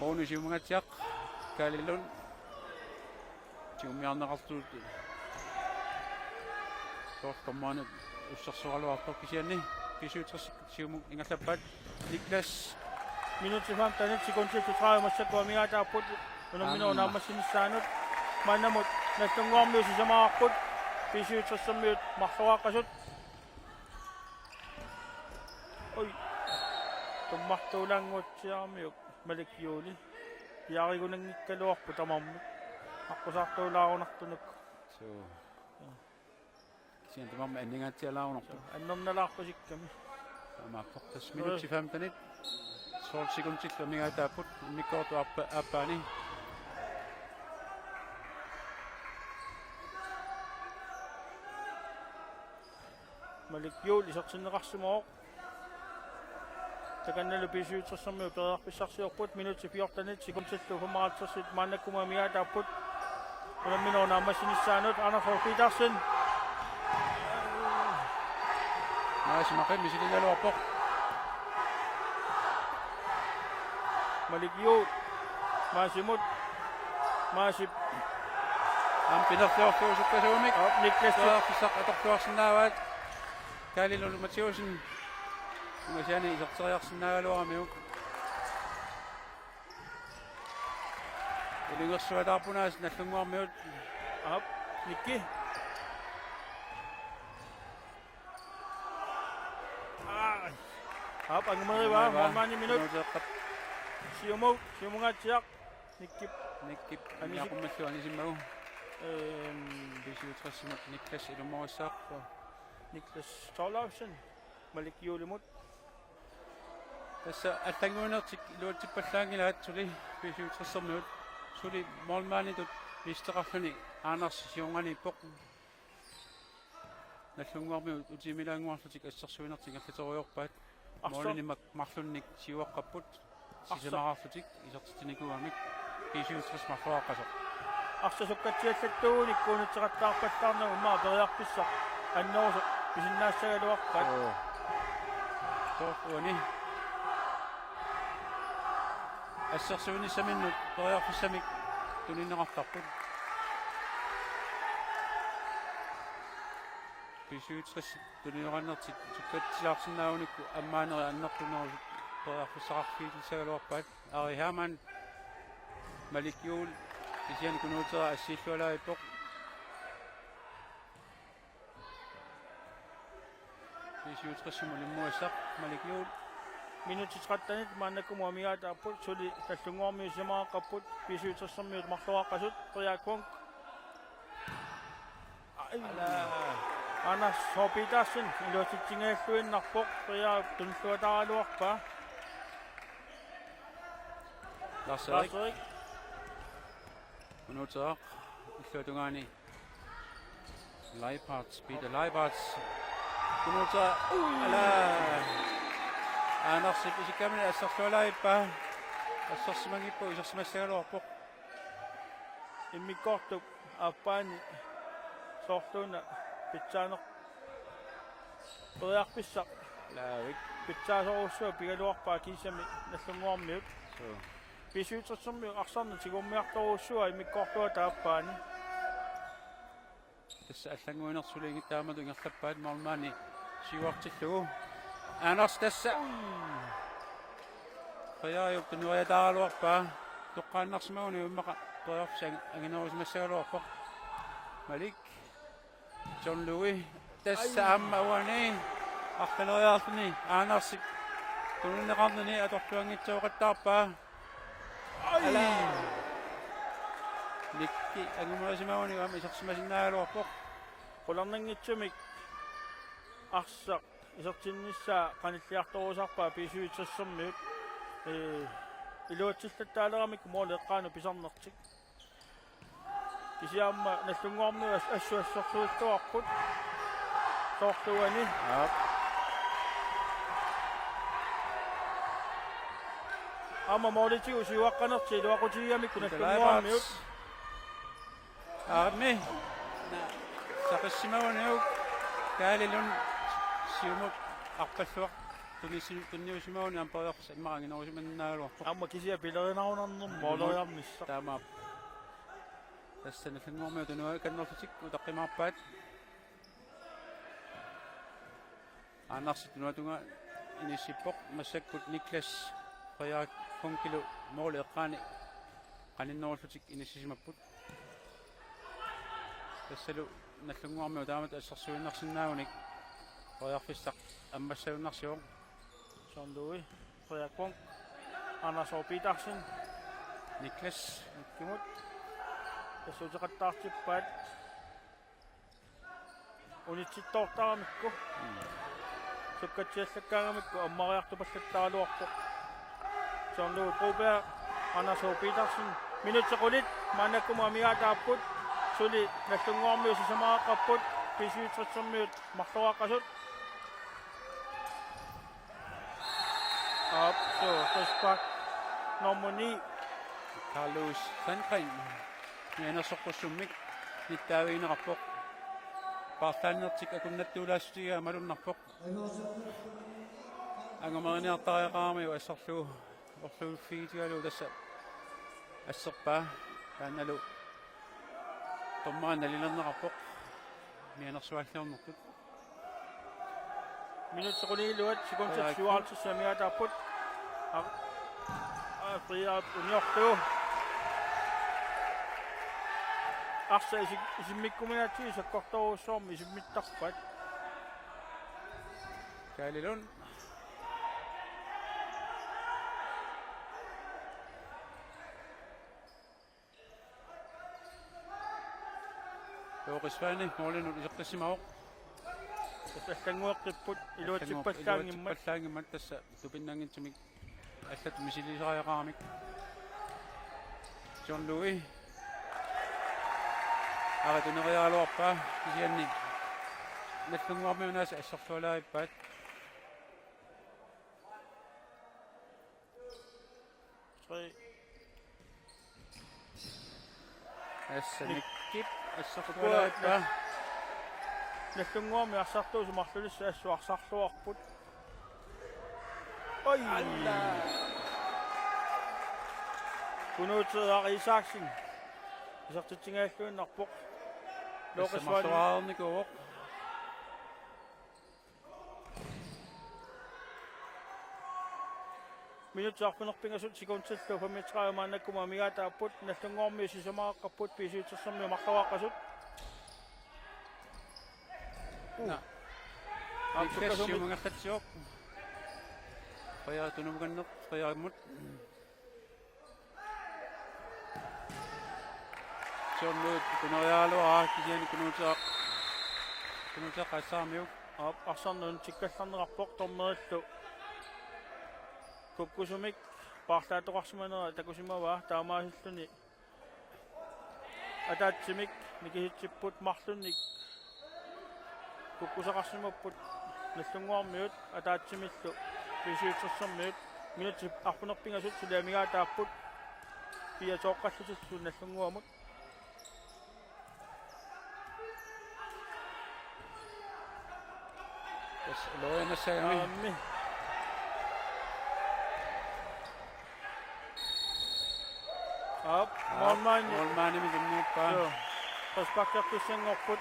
бонусиумгатсиақ калиллун тиумиарнеқартуут тоортормаана уссарсуаралуартоқ кисианни пиisuuтерсиккут сиумук ингерлаппаат Niklas minuutti 15 sekuntia tutраамассакуа мигаатааппут унамминуунааmmассинissaanут маннамут наттунгуармиуси самаарпут писуутсэрсэрмиут марлуааққасут ой туммартуулаангуутсиармиук маликиули яаригунангиккалуарпу тамармут аққусаартуулаарунартунук соо сиан тамарма аннингаатсиалаарунарту аннерналаарпусикками амааппортас минути 15 12 секундтилла мигаатааппут миккоорту аппаани маликиул исерсиннеқарсимоо таканналу писуутсэрсэрмиу переарписсарсиорпут минути 14 секундтиллу фумаратсерсит мааннаккума мигаатааппут унамминуунааmmассинissaanут Anders Petersen наасимақи мисилилалуарпоқ маликиул маасимут маасип ампинерлуарфуусуккасуумик Niklas писсақ аторфуарсинааваат калилулу матиусин угасиани исертериарсинаагалуарамиук илингерсуатаарпунаас наллунгуармиут ап никки ап ангмарива мамани минут сиумугатсиақ никкип анисақуммаллу анисиммагу бисиутрассимат Niklas илуморissаарпа Niklas Torlausen маликиулимут тасса аллангуунертик илуатсиппаллаангилаат сули бисиутрассернуут сули молмаанитут мистерарлуни Anders сиунгани-поқ наллунгуарми утимилаангуарлутик ассерсуинертик аллаториорпаат молинимак марлунник сиуаққаппут сисамаарлутик исертитиникуамик бисиутрас марлуаққасоқ арсасуккатсиаллаттууник куунутсеқаттаарпаллаарнагу маа периарписсақ анноорсо писиннаассагалуарпат тооруани ассерсуинissаминнут периарписсамик туниннеқартарпут писуутсрис тунинеқарнертик суккатсилаарсинаагуникку аммаанери аннертунерусут периарписсақарфиитилсагалуарпаат ари хааман маликиул кисиан кунуутера ассииллуалаиппоқ писуутриссиму лиммуассақ маликиул минути 13 мааннаккуму амигаатааппут сули таллунгуармиу симааққаппут писуутсерсэрмиут марлуаққасут приаккунг Anders Petersen илуатитсингааллуиннарпоқ приаа тунлуатааралуарпа Lars-Erik кунуутера иллуатунгаани Peter Leipards кунуутера ала Anders исиккамина ассерлуалаиппа ассерсимагиппу исерсимассагалуарпоқ иммиккортук аппаани соорлууна питсаанеқ периарписсақ лаавик питсаасоруссуа пигалуарпаа кисами наллунгуармиут писуутсерсэрми арсарна тигуммиарторуссуа иммиккортуа тааппаани тасса аллангуинерсулиги таамату ингерлаппаат мормаани сиуартиллугу Anders тасса паяаюк тунуаятааралуарпаа тоққааннарсимагуни уммақа периарписаа агинерусимассагалуарпоқ Malik John Louis тасса аммауани арталериарлуни Anders туннеқарнани аторлуангитсуоқаттаарпаа ала никки агумаасимагуни ам исерсимасиннаагалуарпоқ qullarnanngitsumik арсақ исертиннissaa qanilliartorusarpaa pisuutsassermiut илуатсиллаттаалерамик моолеққаану писарнертик кисиаамма наллунгуарнуа ассуассорсуиттуарпут соорлуани Ama mooliti usiuaqqanerti luaqutigiamik kunallunguarmiut. Armi. Saqissimaunuuk kaalilun siumut arpalluaq tunniusimauni ampariarsa immaranginerusimannaaluarpoq. Amma kisia pilerinarunarnum mooleriarmissa. Taamaap. Tassanallunguarmiut unua kannerlutik utaqqimaarpaat. Annarsit nuatunga inissippoq massakkut Niklas qayaak 1 kilo mooli eqqaani qaninnerullutik inissisimapput. Tassalu nallunguarmiut taamat assarsuinnarsinnaagunik qayaarfissaq аммассауиннарсио Sondui qayaakpong Anasoopiitarsin Niklas ikkimut tassuutiqattaartippaat unitsittoortaramikku sukkatsiallakkaangamikku ammariartupallattaaluarpoq Sondui Rubea Anasoopiitarsin minutsequlit maanakkumu amigaataapput suli nallunguarmiu sisamaaqqapput pisuutsersermiut marluaqqasut Up so Tospak nummer 9 Carlos Sandgren neenersoqqussummik nittaaviinerarpoq paartaannertik akunnattuulaastiga malunnarpoq angomerineartariaqaarmiu assarluu orluuffiitigalu tassa asserpaa taannalu tommaan nalilernerarpoq neenersualliornertut minutsequliluat sikunset amigaataapput priaat uniortuu arsa isimmikkuminaati sakkortoruussoormi isimmittarpat kaalilun Loqisvaani moolinu iseqqisimaoq tassangueqqipput iluatsippallaangimmat tassa tupinnangintumik аллат мисилисариақарамик John Louis аратунериалуарпаа кисианни наллунгуармиунаас ассерлуалаиппаат ассаниккип ассерлуалаиппаа наллунгуарми арсартуусу марлулисса ассуарсарлуарпут Oi! Kunuutseaq Isaksin. Isartitsingaаллууннарpoq. Loqisvaarnikuuq. Minutsaarpunerpingasut sikunsallu 35 maannakkuma amigaataapput nallunguarmi sisamaaqqapput pisuutsersermi marlawaqqasut. Na. Ikkassumungattatsiuq. Qayaatunuganneq qayaamut Sonnuut kunoriaaluaa kisiani kunuutsaaq qassaarmiuk arsornun tikkallarnerarpoq tormerillu kukkusumik paarlaatoqarsumanera takusimavaa taamaasilluni ataatsimik nikihitsipпут marlunnik kukkusaqarsimapput nallunguarmiut ataatsimillu pisuutsersermiut minutsi arpunerpingasut suliamigaataapput piatoqqallutillu nallunguamut loenassaami Up, molmaani mikinniippaa qaspaqqertussangorput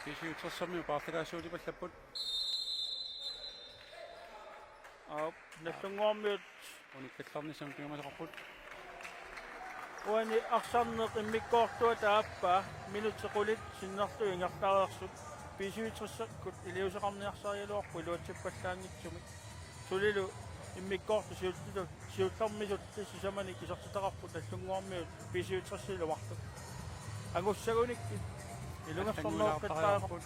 pisuutsersermi paartakaasuulipallapпут Up, nallunguarmiut unikkallarnisam piumasaqarput uani arsarneq immikkoortua taappa minutsequlit sinnertu ingertariarsut pisuutsersakkut iliuseqarniarsarialuarpu iluatsippallaangitsumi sulilu immikkoortu siullarmisut sisamani kisartitaqarput nallunguarmiut pisuutsersiluartut angussagunikki ilungersorneerqattaaqarput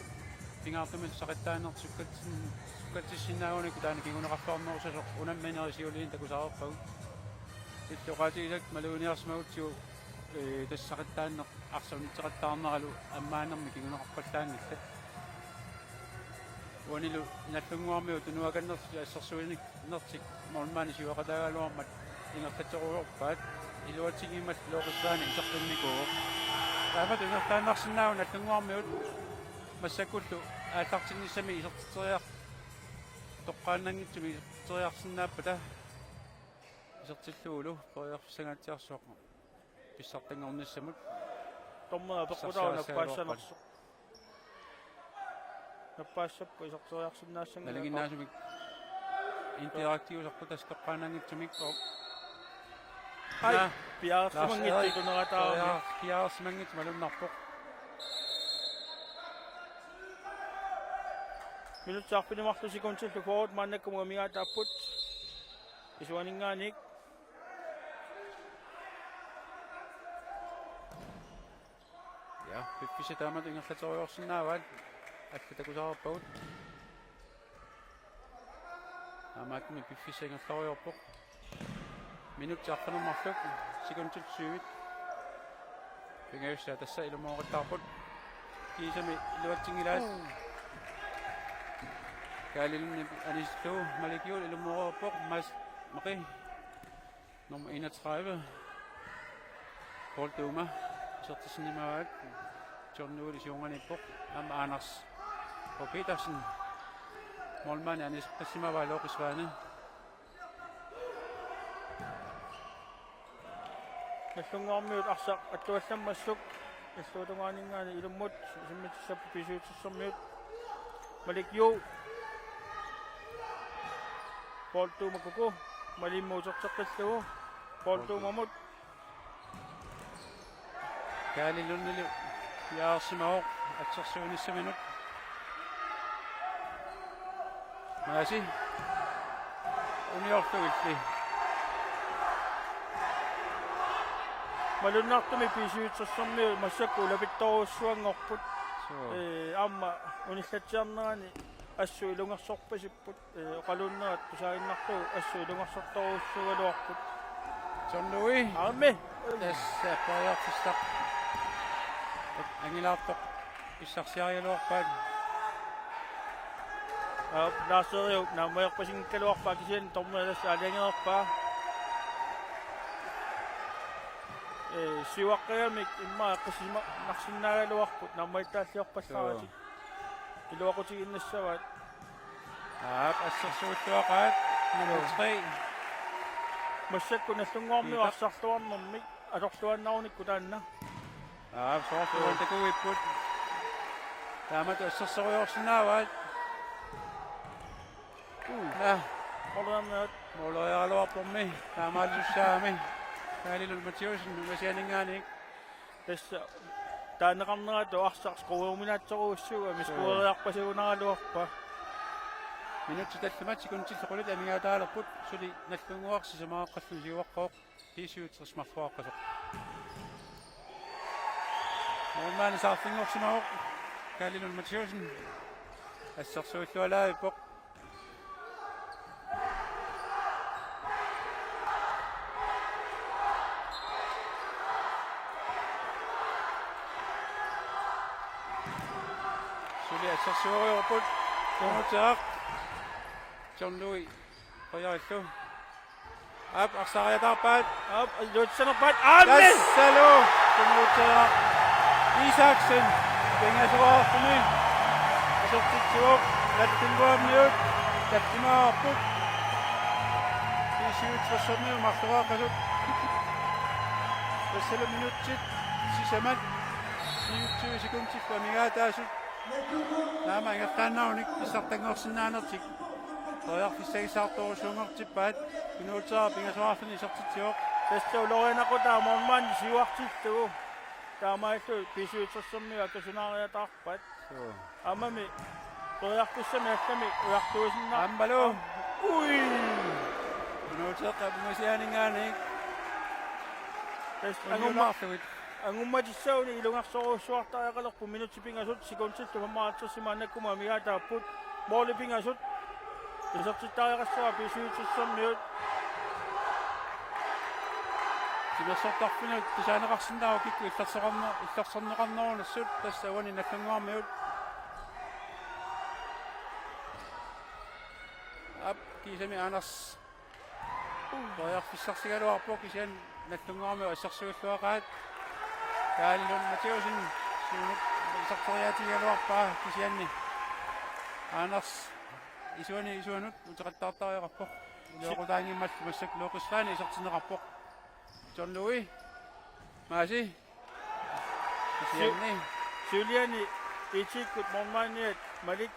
pingaartumil saqattaaner sukkatissinaagunik taani kiguneqarluarnerusasoq unamminerisiuliin takusaareqqagu illuqaatiilak maluuniarsmagutsiu tassaqattaanneq arsaunitseqattaarneralu ammaannermi kiguneqarpallaangillat Uanilu nallunguarmiu tunuakannerti assarsuinik nertik mormaani siuaqataaluarmat ingertateruorpaat iluatigimat looqissaani isartunnikuuq taamat ingertaannarsinnaagu nallunguarmiut массакуллу аатартиннissami isертитериар тоққааннангитсуми isертитериарсинааппата isертиллуулу пориарфисагаатсиарсуақ писсартангорниссамут томмаа пеққутаана паассанерсо наппаассаппу isертириарсинаассанга налигиннаасумик интерактивусарпутас тоққааннангитсумик ай пиаарсимангитти тунератаа пиаарсимангит малуннарпоқ минутсаарпинемарлу секундиллу форвард маннаккумуга мигаатааппут исуанингааник ja пипписа таамат ингерлатериорсинааваат аккатакусаарпагут амаатми пипписа ингерлариорпоқ минутсаарпинемарлу секундил сюит пингаюсса тасса илумооqattaarput кисами илуатсингилаас Kalaallit anislu malikjul ilumooqorpoq mas maqi nummer 31 Poltuma sertisnimaat jornuulisuunganippoq am Anders og Petersen målmand anis qasimava loqisvaani наллунгаармиут арсақ аттуалламмассук иллуутунгаанинггаани илуммут симмитсаппу писуутсэрсэрмиут маликju Poltumakuku malimmuuserteqqillugu Poltumamut Kalaallinnili yaarsimauq atsersuunissaminut maasi uniortugilli malunnartumi pisuutsersermiu massakku lapittoruussuangorput amma unillatsiarnerani assу илунгерсорпасиппут оқалууннерат тусаагиннарту assу илунгерсорторуссугалуарпут соннуи аами тасса паяарфистақ ангилаартоқ иссарсиариалуарпаат лаасериу намаерпасингкалуарпаа кисиан тормалас алиангерпаа сиуаққиамик иммаа қисима нарсиннаагалуарпут наммаитааллиорпалларатик илуақутигиннассаваат ассерсуутtuaqaat nummer 3 массакку наллунгуармиу арсарлуарнэрмик алорлуаннаруникку таанна соорфуантакуиппут таамат ассерсериорсинааваат молуамнаат молуяалуарпорми таамааллуссаами Kalaallit Mathiusen numasianingaanik тасса таанеқарнерату арсақ скууминаатсоруussуга мискуериарпасигунагалуарпа минутситаллумат секундтиллеқулит амигаатаалерпут сули наллунгуарси самааққаллу сиуаққооқ тисиутерсмарфуаққасоқ нормаани саарфингорсимаоқ Kalaallit Mathiusen ассерсууллуалаавиппоқ ассерсуориорпут тунутаақ John-Louis qoyaallu ап арсариатаарпаат ап лутсанерпаат аами тассалу тунутаақ Isaksen пингасуарфуми асертитсуоқ латтингуамниут таттимаарпут тисиутсерсэрниу мартуаақасут тассалу минутсит сисамат 27 секундтиллу амигаатаасут наама ингертааннауник писсартангорсинааnertik тоярфиссагисаарторусунгортиппаат кинуутсаа пингасуарфини исертитсиоқ тастаулоринақутаа мормаан сиуартиллугу таамааллу писуутсерсэрмиу акасунаариатаарпат амами тоярфиссами аллами уяртуусиннаа амбалу уи кинуутсаа қабмасианингаани ангуммаартугит ангумматиссауни илунгарсоруссуартариақалерпу минутсипингасут секундтиллу мамаатсерсимааннаккума мигаатааппут моолипингасут исертиттариақассуа писуутсерсэрмиут сиберсортарфинут тисаанеқарсинаау кикку иллерсернеқарнерунассут тассавани наллунгуармиут kiisami Anders. Toiar Pissartanngorniunneq kisian nallungaarmi assarsuulluaqaat. Kaallun Mateusin suunut isartoriaatigaluarpaa kisianni. Anders isuanut utaqattaartariaqarpoq. Uleoqutaangimmallu massak luoqisfaani isartineqarpoq. John Louis. Maasi. Kisianni. Syliani itikut mormaaniat malik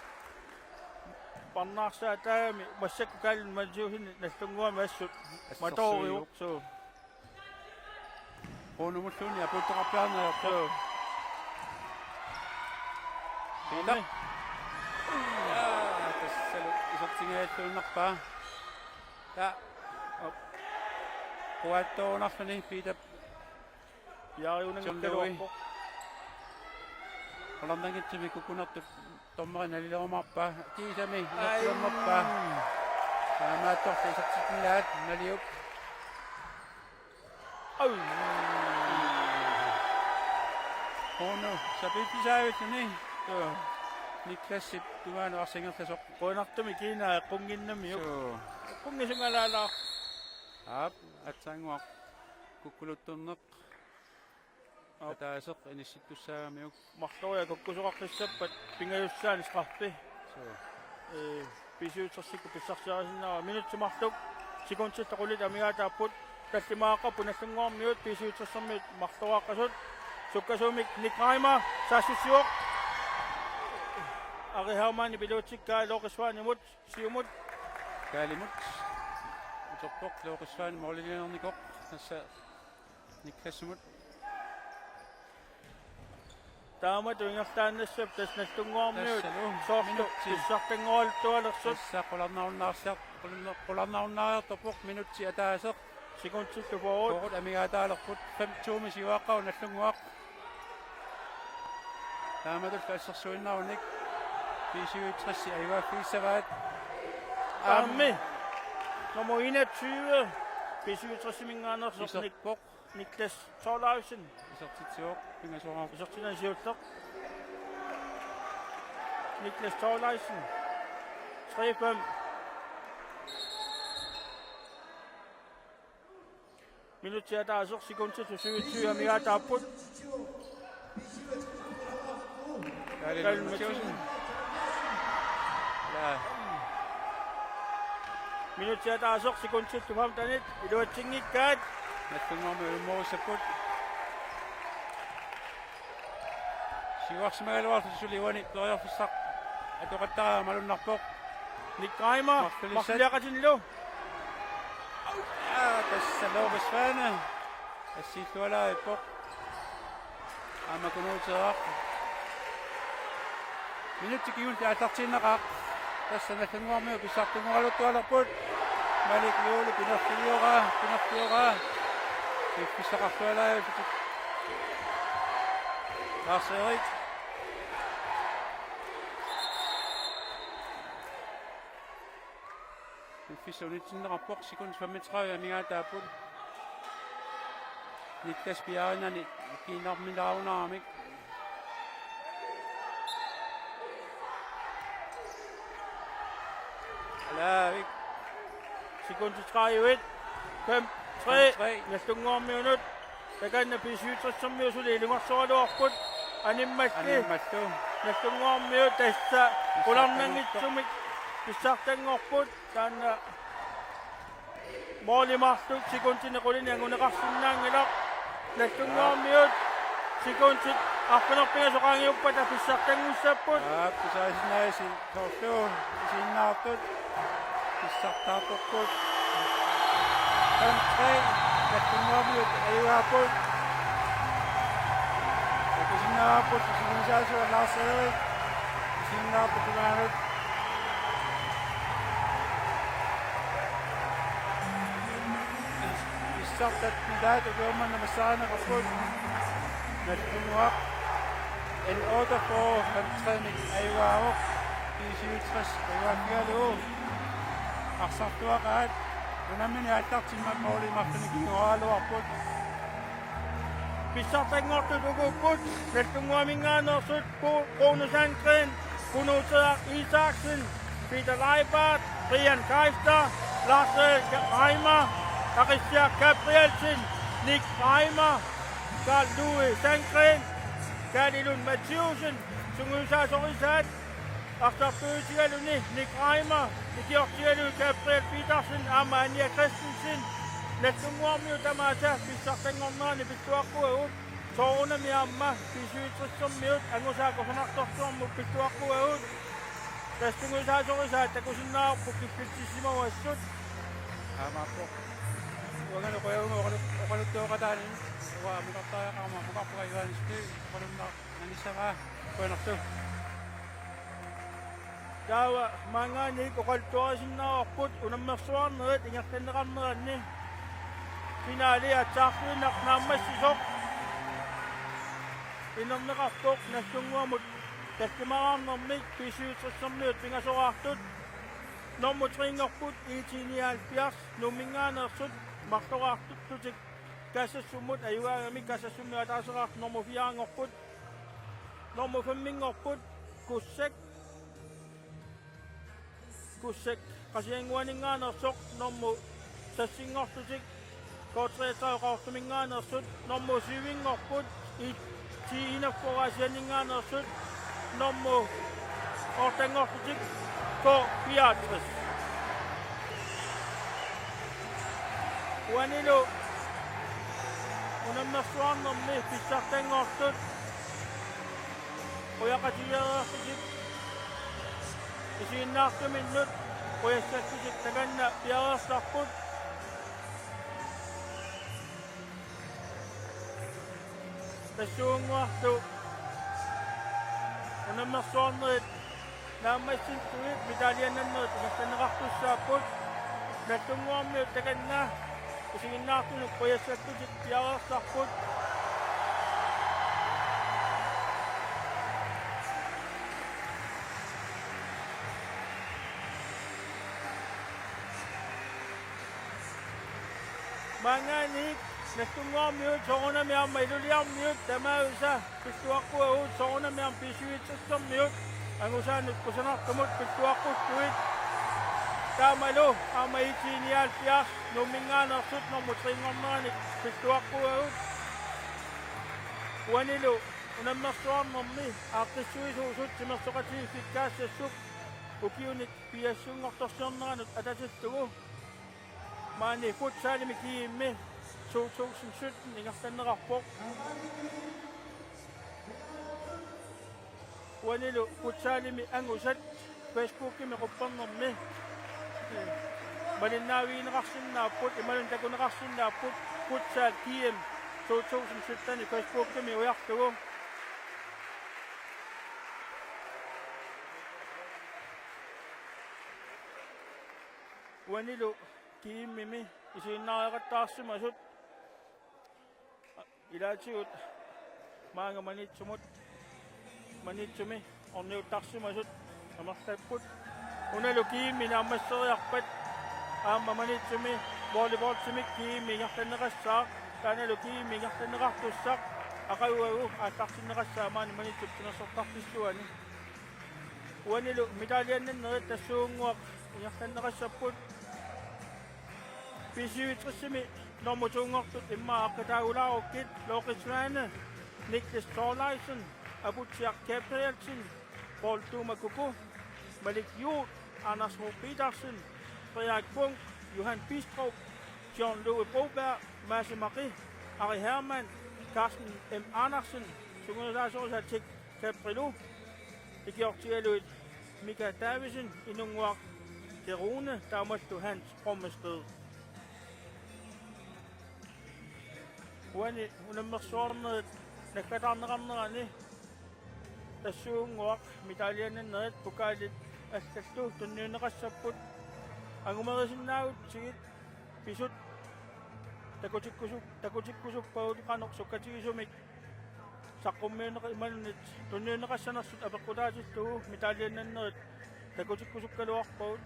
parnaarsaa taami massakku kaalun maljuuhin nallunguami assut matoriuq so Qunumulluuni aputtoqarpiarnayorpo. Pila. Tassalu isartingaallunnerpaa. Ta. Quattoonarluni piitap yaariunangaluarpoq. Olarnangitsumi kukunertut tommerin alilerumarpaa kiisami isartilernerpaa. Saamaattorli isartitnilaat naliup. Ono sapittisaavilluni Niklassip tumaanu arsingerlasoq Qoinartumi kiinaa qunginnami qungisungalaalaaq aap atsaanguaq kukkulutturneq ataaseq inissittussaamiuk martoria kokkusoqarlissappat pingajussaani sqarpi pisuutersikku pissarsiarisinnaara minutsumarluk sikunsittaqulit amigaataapput tallimaaqappu nallungoormiut pisuutersermiut martoraaqasut sukkasuumik nikraima saassussiuq Arihaumani piluutsikkaa looqiswaanimut siumut kaalimut utorpoq looqiswaani morlinerniqoq tassa Niklassumut taama tuingertaannassap tas nallungoormiut soorlu Pissartanngorniunneq qularnaarunnaariartorpoq minutsi ataaseq sikunsillu forut forut amigaataalerput 5 siuaqqau nallunguaq taamatul assersuinnarunik B-67 ayuaffiissavaat ammi nummer 21 B-67 mingaannersornik Niklas Thorlausen isartitsuoq pingasuoq isartinasiulleq Niklas Thorlausen 3-5 minutia taasoq sikunsillu 27 amigaataapput Kalaallit minutia taasoq sikunsillu 15 iluatsingikkaat nallungoormi ulmorussaput siuarsimagaluarlu suliuani toriorfissaq atoqattaraa malunnarpoq Nikraima marliaqatinlu tässä looqisfaana assiillualaaipoq aamakunuuteaq minuttikiun taattartiinneqaaq tässä nallungoormiu Pissartanngorniunneqaluttualerput malik luulu pinertiuraa pissaqarlualaai Lars-Erik fissunitsinneqarpoq sekund 35 amigaataapput Niklas piarinani kiinarmilaarunaaramik Laavik sekund 31 5-3 nallungoormiunut takanna pisuutersermiu ilungarsoraluarput animmalli nallungoormiut tassa qularnangitsumik Pissartanngorput taanna moolimarluk sikuntinequlini anguneqarsinnaangilaq nallungoormiut sikuntit arpinerpingasoqaangiuppata Pissartangussapput pisaisinaisi torlu sinnaartut Pissartaartorput 5-3 nallungoormiut ayuaaput sinnaarput sinnisaasua Lars-Erik sinnaarput tumaanut Pissartat midaat uqeummanna massaaneqarput nallunguaq en order for fremtrædning ayuaaruq B-67 ayuaaffigalu arsartuaqaat unammini allartimmat moolimartunikinuarluarput Pissartanngorniunneq nallunguamingaanersut Rune Sandgren Kunuuteaq Isaksen Peter Leibart Brian Keister, Lasse Reimer, Christian Gabrielsen, Nick Reimer, Carl Louis Sandgren, Kadilun Mathieusen, Sungusa Sorisat, Afterbøsialuni, Nick Reimer, Nikiortialu Gabriel Petersen, Amania Christensen, Næstumormiu Tamata, Pissartanngorniunneq Pituakuaut, Soona Miamma, Pisuitrissormiut, Angusaakosanartorsormu Pituakuaut, Tastungusaa Sorisat, Takusinnaarpu Kiffitsisimawassut, Amapo. Wagano ko yung okalutyo ka dahil mukapaya ka mukapagayuan iski okalutyo nanisa ka kwenakto. Dawa mangani okalutyo sinnaarput unammersuarnerit ingertanneqarneranni finaali atsaartuinaq naammassisok inerneqartoq nassunguamut takkimaraarnermik pisuutrissormiut pingasoraartut normutringorput iitiniaalpiars numingaanersut martoraartuttutik kassassumut ayuaamik kassassumiataaseraart normufiaangorput normufemmingorput kussek qasianguaningaanersoq normu sassingortutik kootreetauqaortumingaanersut normusiuvingorput tiinafforaasianingaanersut normu ortangortutik ko Beatrice. Wanilu unammersuarnermi Pissartanngortut uyaqatigereertutik isiinnaartuminnut uyassattutik taganna piareersarput tassuunguartu unammersuarnerit naammassintuit mitaliannannerit ingertanneqartussaaput nattunguarmiut taganna isiginnaartunuk uyassattutik piareersarput manganik nattunguarmiut soonamiarma iluliarmiut tamausa pittuaqquagut soonamiarma pisuitsassormiut angusaanut kusanartumut pittuaqquttuit taamalu amaitiiniaalpiars nummingaanersut normutringornerani pittuaqquagut wanilu unammersuarnermi aaqtissuisuusut simersoqatiifikkaassassuk ukiunik piassungortorsiorneranut atatittugu maani Futsalimik iimmi 2017 ingertanneqarpoq wanilu Futsalimi angusat Facebookimi quppernermi malinnaavieneqarsinnaapput imalun takuneqarsinnaapput Futsal TM 2017 Facebookimi uyartugu wanilu kiimmimi isiinnaariqattaarsimasut ilaatigut maanga manitsumi orniuttarsimasut amertapput unalu kiimmi naammasseriarpat aamma manitsumi volleyballsimik kiimmi ingertanneqassaaq taanalu kiimmi ingertanneqartussaq aqauagu aattarsinneqassaa maani manitsut sinersortartissuani wanilu mitaliannannerit tassuunguaq ingertanneqassapput pisuutrissimi normutungortut imma aqqitaaulaarukkit looqissuaana Niklas Thorleifsen Abutsiaq Gabrielsen Paul Tumakuku Malik Juhl Anders H. Petersen Frederik Bunk Johan Bistrup Jean-Louis Broberg Masse Marie Ari Hermann Carsten M. Andersen Sungunaasoosatik Caprilu Ikiortialuit Mika Davidsen Inunguaq Kerune Taumattu Hans Brommested wani unammersuarnerit nakkatarneqarnerani tassuunguaq mitaliannannerit Kalaallit аллаллу тунниунеқассаппут агумерисиннаагут сигит писут такутиккусуппагут қанеқ суккатигисумик саққуммиунеқ ималунит тунниунеқассанерсут апеққутаатиллугу миталианнаннерит такутиккусуккалуарпагут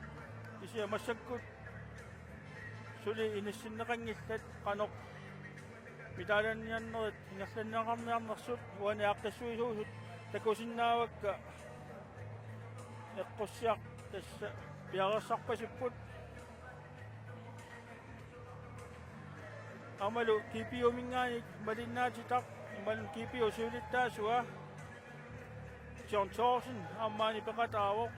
исиа массаккут сули иниссиннеқангиллат қанеқ миталианнианнерит ингерланниақарниарнерсут уани ааққиссуисуусут такусиннаавакка эққуссиар тасса piaqersarpasipput amalu kipiumingaanik malinnaatitaq imalun kipiusuulittaasua John Thorsen ammaani peqataavoq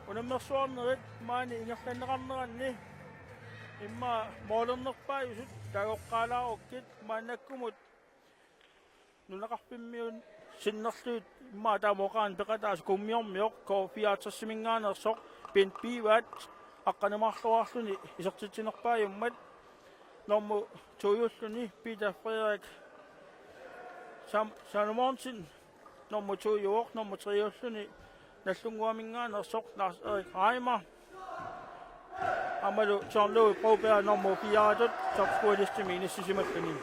unammersuarnerit maani ingerlanneqarneranni imma moolernerpaayusut tagoqqaalaaqokkit maannakkumut nunaqarpimmiun sinnerluut imma taamoqaan peqataas kummiormioq koofiaatersimingaanersoq pintpiivaat aqqanemarluarluni isertitinerpaayummat normu tuujulluni Peter Frederik Salmonsen normu tuujuoq normu triulluni nallunguamingaanersoq Lars Erik Reimer amalu Jean-Louis Broberg normu fiaatut topskualistimiini sisimalluni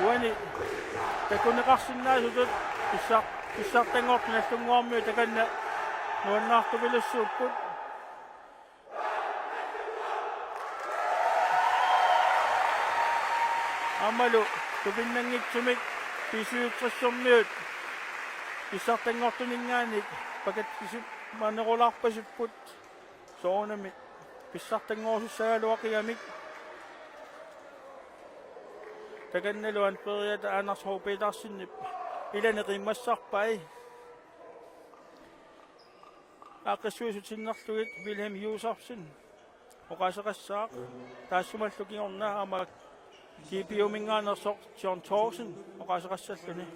uani takuneqarsinnaasutut Pissartanngorniunneq nallunguarmiu takanna nuannaartupilussuupput amalu tupinnangitsumik pisuutrassormiut Pissartanngortuninngaanik pakat manerolarpasipput soonami Pissartanngorsussagaluaqiamik takannaluan periata aanarsorupitaarsinnip ilaneqimmassarpai aqissuisutinnerlugit Wilhelm Josefsen oqaseqassaaq taassumallukiorna ama kipiumingaanersoq John Thorsen oqaseqassalluni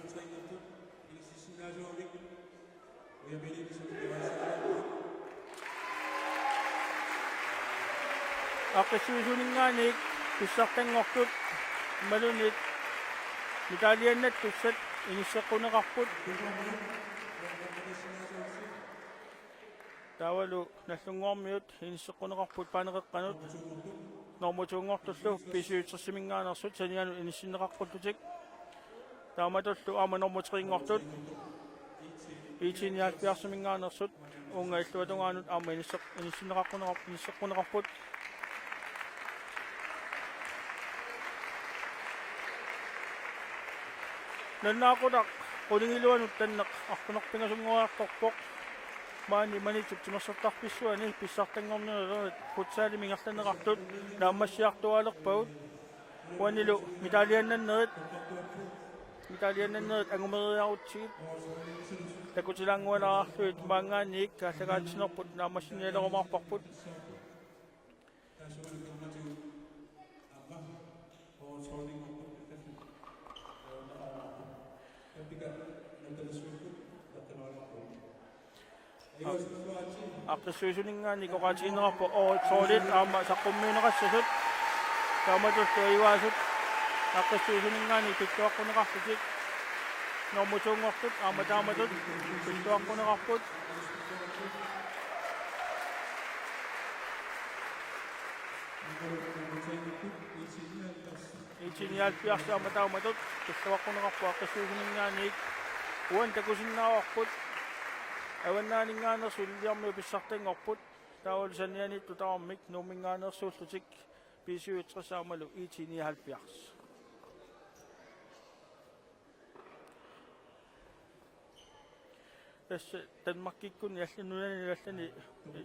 aqissuisuninngaanik Pissartanngortut malunit Italiannat tussat inisseqquneqarput tawalu nallunguarmiut inisseqquneqarput paaneqeqqanut normutuungortullu pisuutersimingaanersut sanianu inissinneqarqullutik taamatullu aama normuteriingortut iitiniaalpiarsimingaanersut unga illuatungaanut aama inissinneqarqut nannaaqulaq qulingiluanut tanneq artunerpingasunguartorpoq maani manituptimersertarpissuani Pissartanngorniunneq Futsalimik erlaneqartut naammassiartualerpagut uanilu mitaliannannerit angumeriarutsigit takutilaangualararluit maangaanniik kaallagaatinerput naammassinialerumaarparput aqissuisuninngaanik oqaatiginerarpo soolit aama saqqummiuneqassasut taamatullu iwaasut aqissuisuninngaanik pittuaqquneqarputik normutuungortut aama taamatut pittuaqquneqarput iitiniaalpiarsu aama taamatut pittuaqquneqarpu aqissuisuninngaanik uan takusinnaaorput аваннаанингааnersuulliarmiu Pissartanngorput taawalsannianittu taarmik nuuminngaanersuullutik pisuutressaamalu 79 tässä Danmarkikkun jallanunanilallani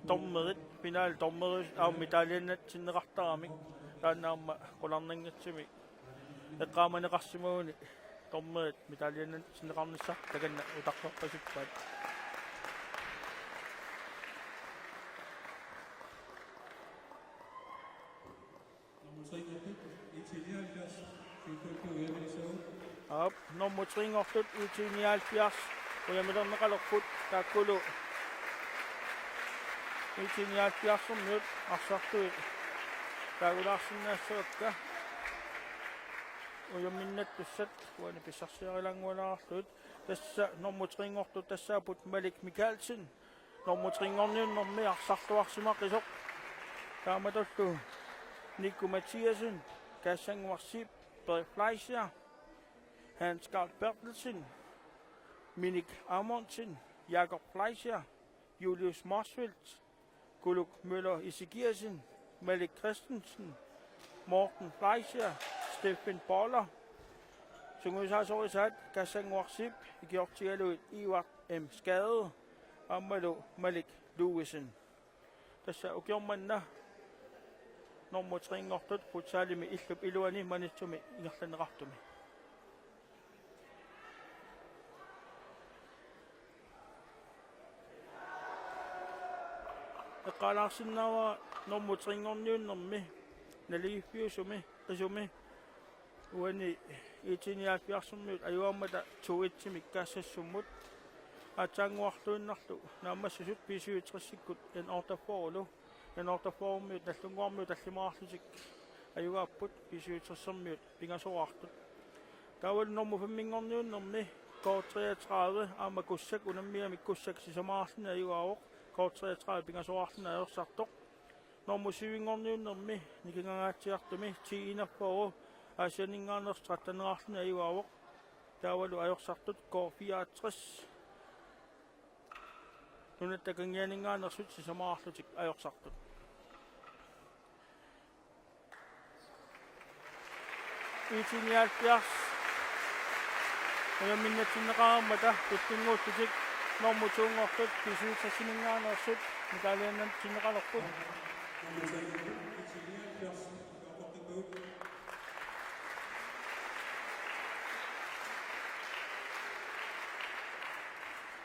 tormerit finaal tormeris aammitaliannat sinneqartaramik taannaamma qularnangatsimi eqqaamaneqarsimuuni tormerit mitaliannat sinneqarnissa takanna utaqorpasippaat normuteriingortut 79 uyamilerneqalerput taakkulu 79 arsartuit taagulaarsinnaassagakka uyaminnat tussat uani pissarsiarilangualaarlut tassa normuteriingortut tassaaput Malik Mikkelsen normuteriingorniunnermi arsartuarsimaqisoq taamatullu Nico Mathiasen Kassanguarsip Bert Fleischer Hans Karl Bertelsen, Minik Amundsen, Jakob Fleischer, Julius Morsfeldt, Guluk Møller Isigirsen, Malik Christensen, Morten Fleischer, Steffen Boller, Sungusasorisat, Kassangwarsip, Gjortialuit, Iwart M. Skade, Amalu Malik Lewisen. Tässä ukiormanna nummer 3 Futsalimik illup iluani manitsumi ingerlanerartumi. Kalaallit nummer 3 naliiffiusumi qisumi uani itiniaatpiarsummut ajuammata tuitsimik kaassassumut атсаангуартуиннарлу наамассусут писуитриссиккут N-48 N-48 наллунгуармиут аллимаарлутик аюгааппут писуитерсэрмиут пингасоартут таавал норму 5-нерми код 33 аама куссак унаммиамик куссак сисамаарлуна аюгаавоқ код 33 пингасоарлуна аерсартоқ норму 7-нерми никингагаатсиартуми тиинерфоо асианингаанерс 13-нерарлуна аюгаавоқ таавалу аерсартут код 64 Nunaata kangianingaanерсут сисамаарлутик аёрсартут итиниалпиарс яминнатсиннеқараммата туттингууттутик нормутуунгортут писуутсассинингаанерсут миталианнан синнеқалерпут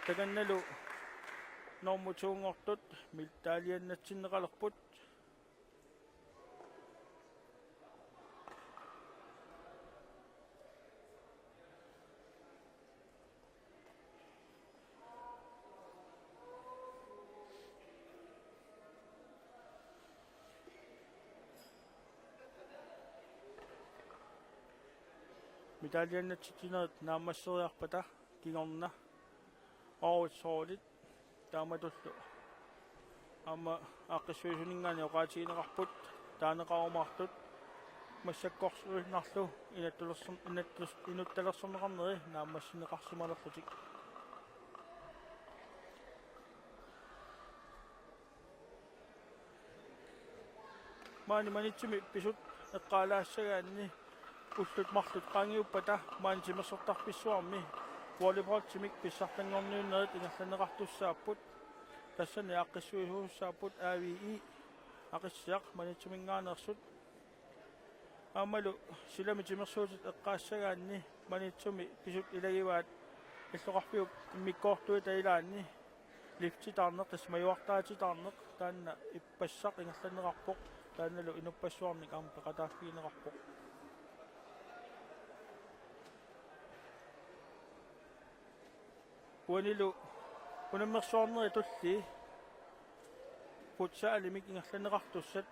таганналу нормутуунгортут миталианнатсиннеқалерпут миталианнатсиннерит наамассериарпата кигорна оорсоолит тааматуллу ама аққиссуисунингаани оқаатигинеқарпут таанеқарумаартут массаккорсуиннарлу инутталерсэрнеқарнери наамассинеқарсималерлутик манитсими писут эққалаассагаанни уллут марлут qaangiuppata маанитимерсортарписсуарми волейболтимик Pissartanngorniunneq ингерланеқартуссааппут тассани аққиссуисууссааппут АВИ ақиссиақ манитсумингаанерсут аамалу силамитимерсуутит эққаассагаанни манитсуми писут илагиваат иллоқарпиуп иммиккоортуи таилаанни лифтитаарнеқ тасмаюартаатитаарнеқ таанна иппассақ ингерланеқарпоқ таанналу инуппассуарник аама пеқатааффиинеқарпоқ Puanilo, unammersoorneri tulli Futsalimik ingerlaneqartussat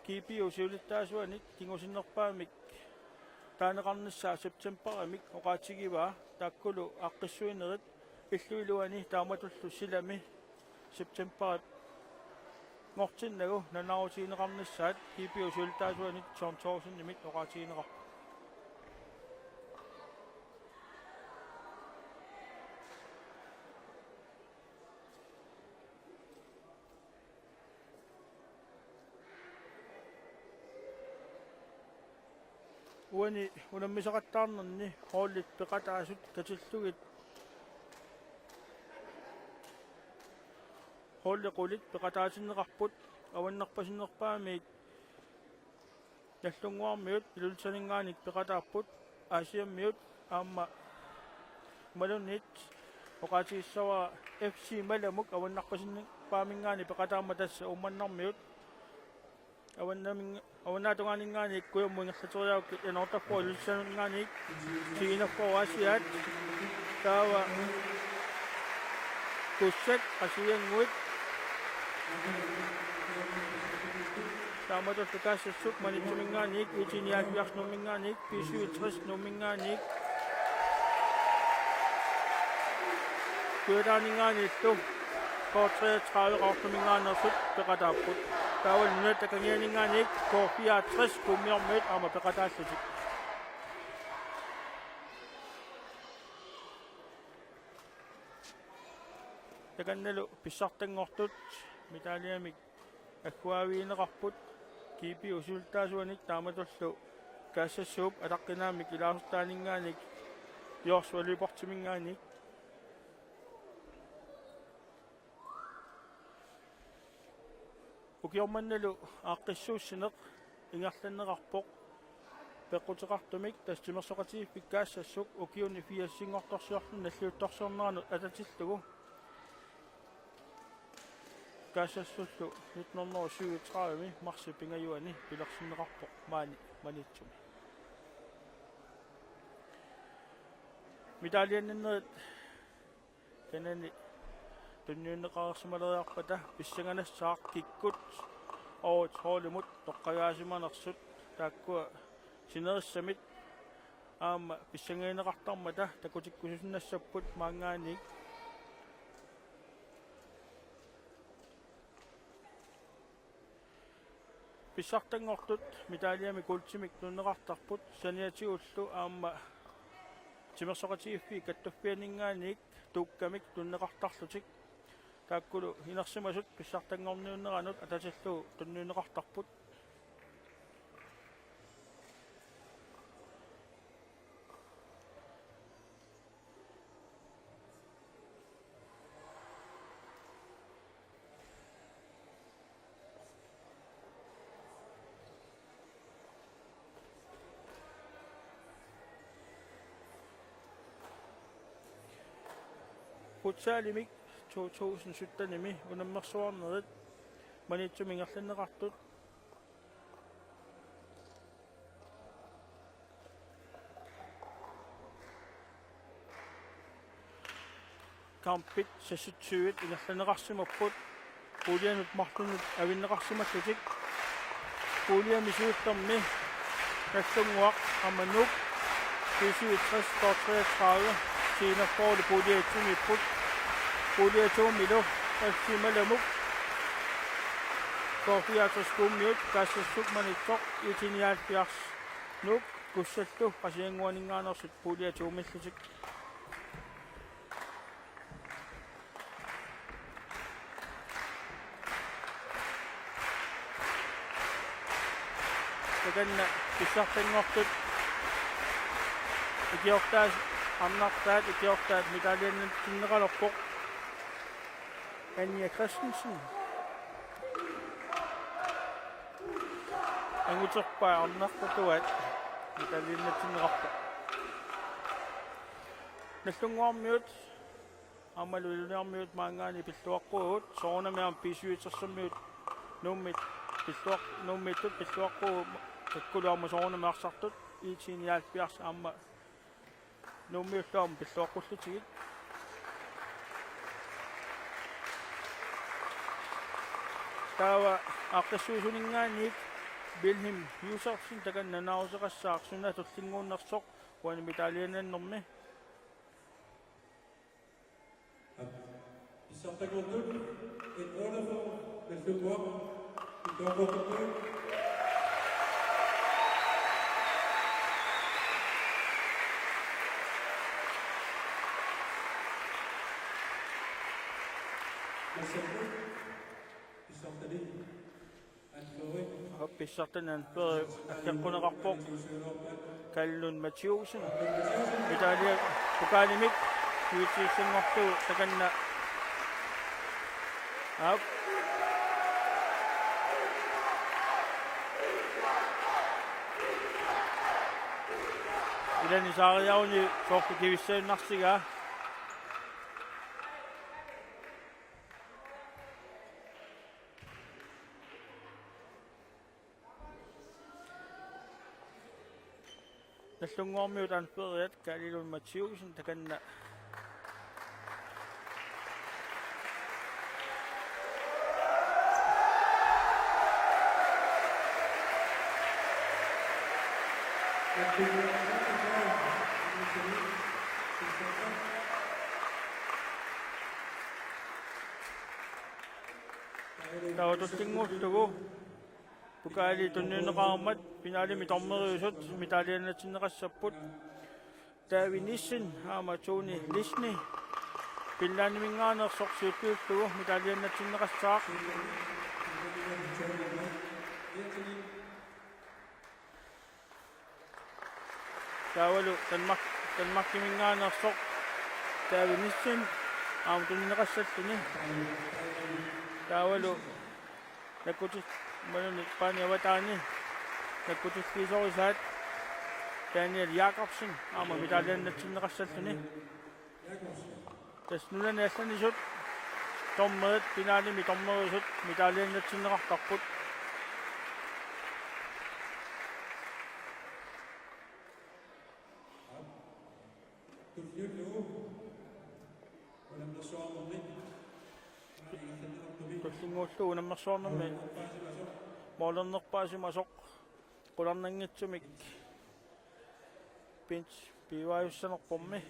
kiipiusiulittaasuanik kingusinnerpaamik taaneqarnissaa septemberamik oqaatigivaa taakkulu aqqissuinerit illuiluani taamatullu silami septemberat ngortinnagu nanarutiineqarnissaat kiipiusiulittaasuanik Torntorsinimik oqaatigineqarpu uani unammisaqattaarnerni hoollit peqataasut katillugit hoolliqulit peqataasinneqarput avannerpasinnerpaamiit nallunguarmiut ilulsaninngaanik peqataarput aasiammiut aamma malunit oqaatigissawa FC malamuk avannarpasinnerpaamingaani peqataamma tassa ummannarmiut аваннаатунгаанингааник куйаммунгерлатериаукки энортаффоо илуссанунгааник тигинерфоо асиат таава куссак асиангуит таамату фикассук манитсумингааник итиниаатвиарнумингааник писуитрис нумингааник куйданингаанитту кортреатраавеқартумингаанерсут пеқатааппут таавал Nunaata kangianinngaanik kor 64 kummiormiut aama peqataallutik takannalu Pissartanngortut mitaliamik аккуавиинеқарпут кипи усултаасуаник тааматуллу каассассууп атаққинаамик илаарсутаанингааник йорсуалипортимингааник укиорманналу ааққиссууссинеқ ингерланнеқарпоқ пеққутеқартумик тастимерсоқатигиф пиккаассассук укиуни фиассингорторсиорлун наллиутторсиорнеранут ататиллугу каассассуллу 1937 марсипингаюани пилерсиннеқарпоқ маани манитсуми медалианнерит канани тунниуннеқарсималериарпата писсаганассаақ киккут оот хоолимут тоққагаасиманерсут тааккуа синериссамит аама писсангeeneqartarmata такутиккусусиннассаппут маангааник Pissartanngortut medalliami kultimik nunneqartarput saniatiullu aama timersoqatigiffi kattuffianinngaaniik tuukkamik tunneqartarlutik taakkulu hinersimasut Pissartanngorniunneranut atatillu tunniunneqartarput Futsalimik 2017 unammersuarnerit manitsumingerlanneqartut kampit sasutsuit ingerlanneqarsimapput puulianut martunut avinneqarsimallutik puuliamisuuttarmi nallunguaq amanuk 67 Sina forle puuliatsumipput puuliatuummilu assimalamuk korfiataskuummiut kassassuk manitsoq itiniaalpiars nuk kussallu qasianguaninngaanersut puuliatuumillutik takanna Pissartanngortut ikiortaas Amnartaat ikiortaat medalliannatsinneqalorpoq Anja Christensen anguterpaa arnartatuat medalliannatsinneqarpoq nallunguarmiut amalulinermiut maangaani pilluaqquut soornamiam pisuitersammiut nummit nummittut pilluaqquu takkuluarma soornamiarsartut iitiniaalpiars aamma nummiullaam pilluaqqullutiit taava aqqissuusuningaaniik Wilhelm Jussersin takannanaaruseqassaarsunna tullinguunnersoq uani medallianannermi Pissartanngornut et order for nallunguaq itorportut Pissartanan per akkaquneqarpoq kallun Mathiusen medallia Kalaallit Futsalimik takanna ap ilani saariauni sortu kivissaannarsiga nallunguarmiut anperiat Kalaallit Mathiusen takanna taututtingullugu Kalaallit tunniunneqarmat finaalimi tormeriusut medalliannatsinneqassapput taavinissin aama tuuni lisni pillaaniminngaanерsorsiuttuullugu medalliannatsinneqassaaq Taavalu tanmarkiminngaanersoq taavinissin tunnineqassalluni taavalu nakkutis manuni paaniavataani nakkutisqiisorisaat Daniel Jakobsen aama mitaalliannatsinneqassalluni tas nunaniallanissut tormerit finaalimi tormerisut mitaalliannatsinneqartarput tullinguullu unammersuarnermi moolernerpaasimasoq qularnanngitsumik pinch pivaajussanerpormi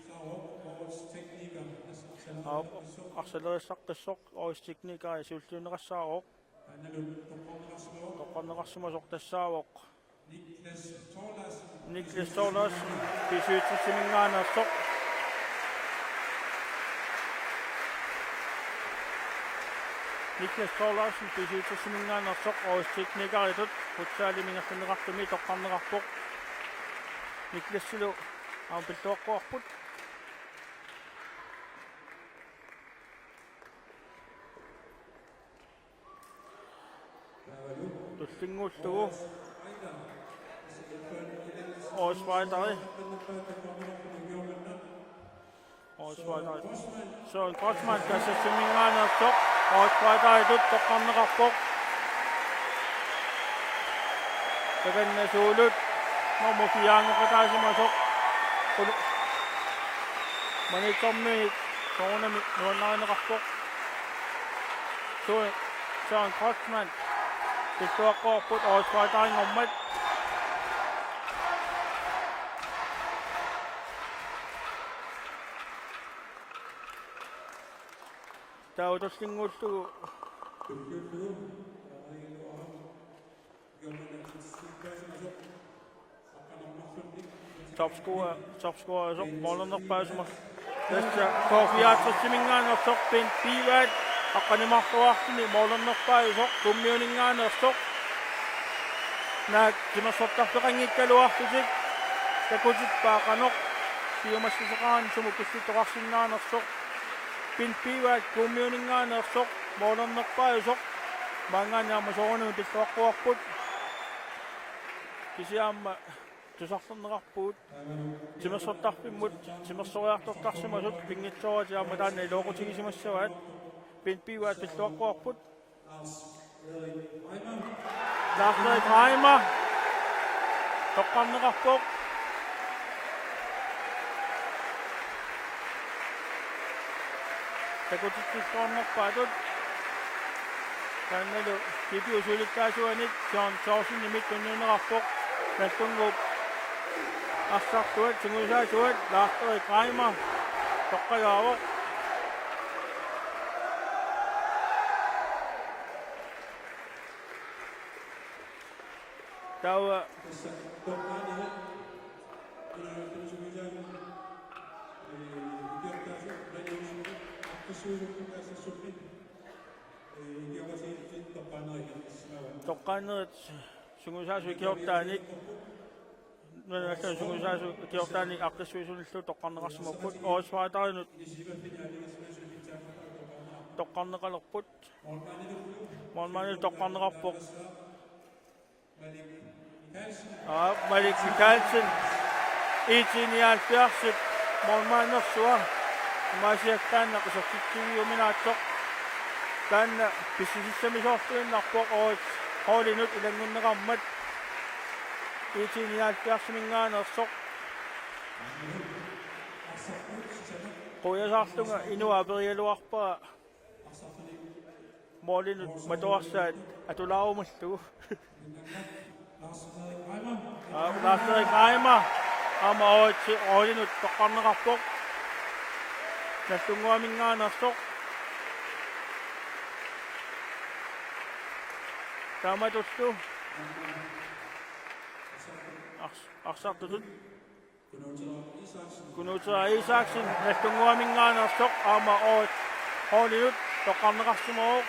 arsalerissaqқиссоқ oristiknikaa siulluuneqassaaroq toqqarneqarsimasoq tassaavoq Niklas Torlas pisuutrissiminngaanersoq Niklas Torlarsen pisuutrissiminngaanersoq oristiknikaritut Futsalimik toqqarneqarpoq Niklassilu aapilluaqqorput tullinguullugu årsfighter Søren Grossmann kassassimingaanersoq årsfighter toqqarneqarpoq takanasuulut nummer 4 manitormi soornami nuannarineqarpoq Søren Grossmann pilluaqqorput årsfighter-ingormat tautullinguullugu topscorer soq moolernerpaasuma tassa koofiaatrissiminngaanersoq pint piivaat aqqanimartuartini moolernerpaajusoq kummiuninngaanersoq naak timersortarpeqanngikkaluartusik takutit paaqanoq piumassisaqaan sumukussitoqarsinnaanersoq pint piivaat kummiuninngaanersoq moolernerpaajusoq maangaaniarma soorunumi pilluaqquarput kisiaamma tusarlerneqarpuut timersortarpimmut timersoriartortarsimasut pingitsooratiaamma taanna ilooqutigissimassavaat pint piivaat pilluaqquarput Lars-Erik Reimer toqqarneqarpoq takutittissoornerpaatut taannalu kipiusulikkaasuanik John Thorsen-nimit tunnuuneqarpoq nallunguup arsartuat sungusaasuat Lars-Erik Reimer toqqagaavoq taua toqqaanerit sungusaasu ikiortaanik nunallan sungusaasu ikiortaanik aqqissuisunillu toqqarneqarsimapput oosfaatarinut toqqarneqalerput moormaani toqqarneqarpoq Malik Mikkelsen 79 moormaanersua maasiakkaanna qisartittugiuminaatsoq taanna pissisissamisoortuinnarpoq hoolinut ilangunneqarmat 79-minngaanersoq qoyasaarlunga inuaperialuarpaa moolinut matoarsaat atulaarumullugu Lars-Erik Reimer aama oolinut toqqarneqarpoq nallunguaminngaanersoq taamatullu arsartutut Kunuta Isaksen nallunguaminngaanersoq aama oolinut toqqarneqarsimaoq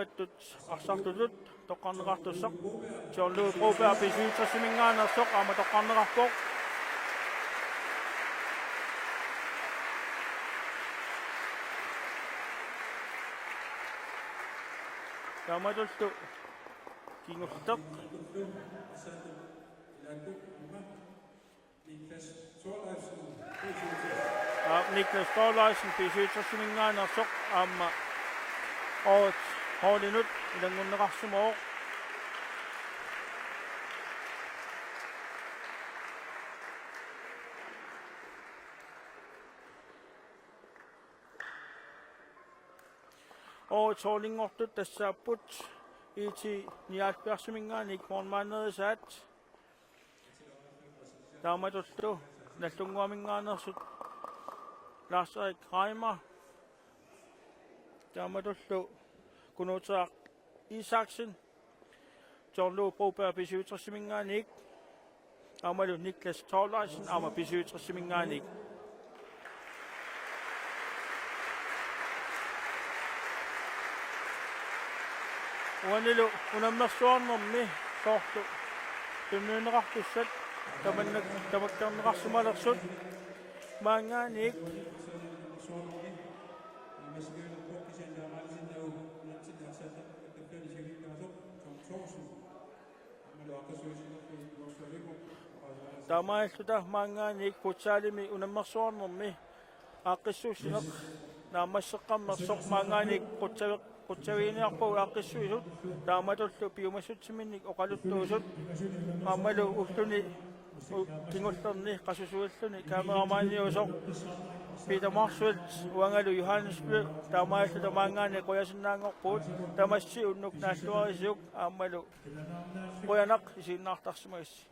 taamattut arsartulut toqqarneqartussaq tiorluut ruupea B-67 aama toqqarneqarpoq taamatullu kingulteq Niklas Thorleifsen B-67 aama oot hoolinut ilangunneqarsumoo oot hoolingortut tassaapput iti niaatpiarsuminngaanik mornmaanerisaat taamatullu nallunguaminngaanerirsut Lars-Erik Reimer taamatullu kunuutaaq Isaksen Torlu Broberg B-67 aamalu Niklas Thorleifsen aama B-67 uanilu unammersuarnermi soortu tunnuuneqartussat tamakkarneqarsumalerssut maangaanik Taamailluta maangaanik Futsalimik unammersuarnermi aaqqissuussineq naammasseqqammersoq maangaanik qutsaviiniarpu aaqqissuisut taamatullu piumassutsimminnik oqaluttuusut qaammalu ulluni kingullerni qasusuilluni kaameraamaaniusoq Peter Marsfeld uangalu Johannesburg taamailluta maangaanik qoyasinnaangorpuut tamassi unnuk naalluarisuuk aammalu qoyanaq isiinnaartarsumagissi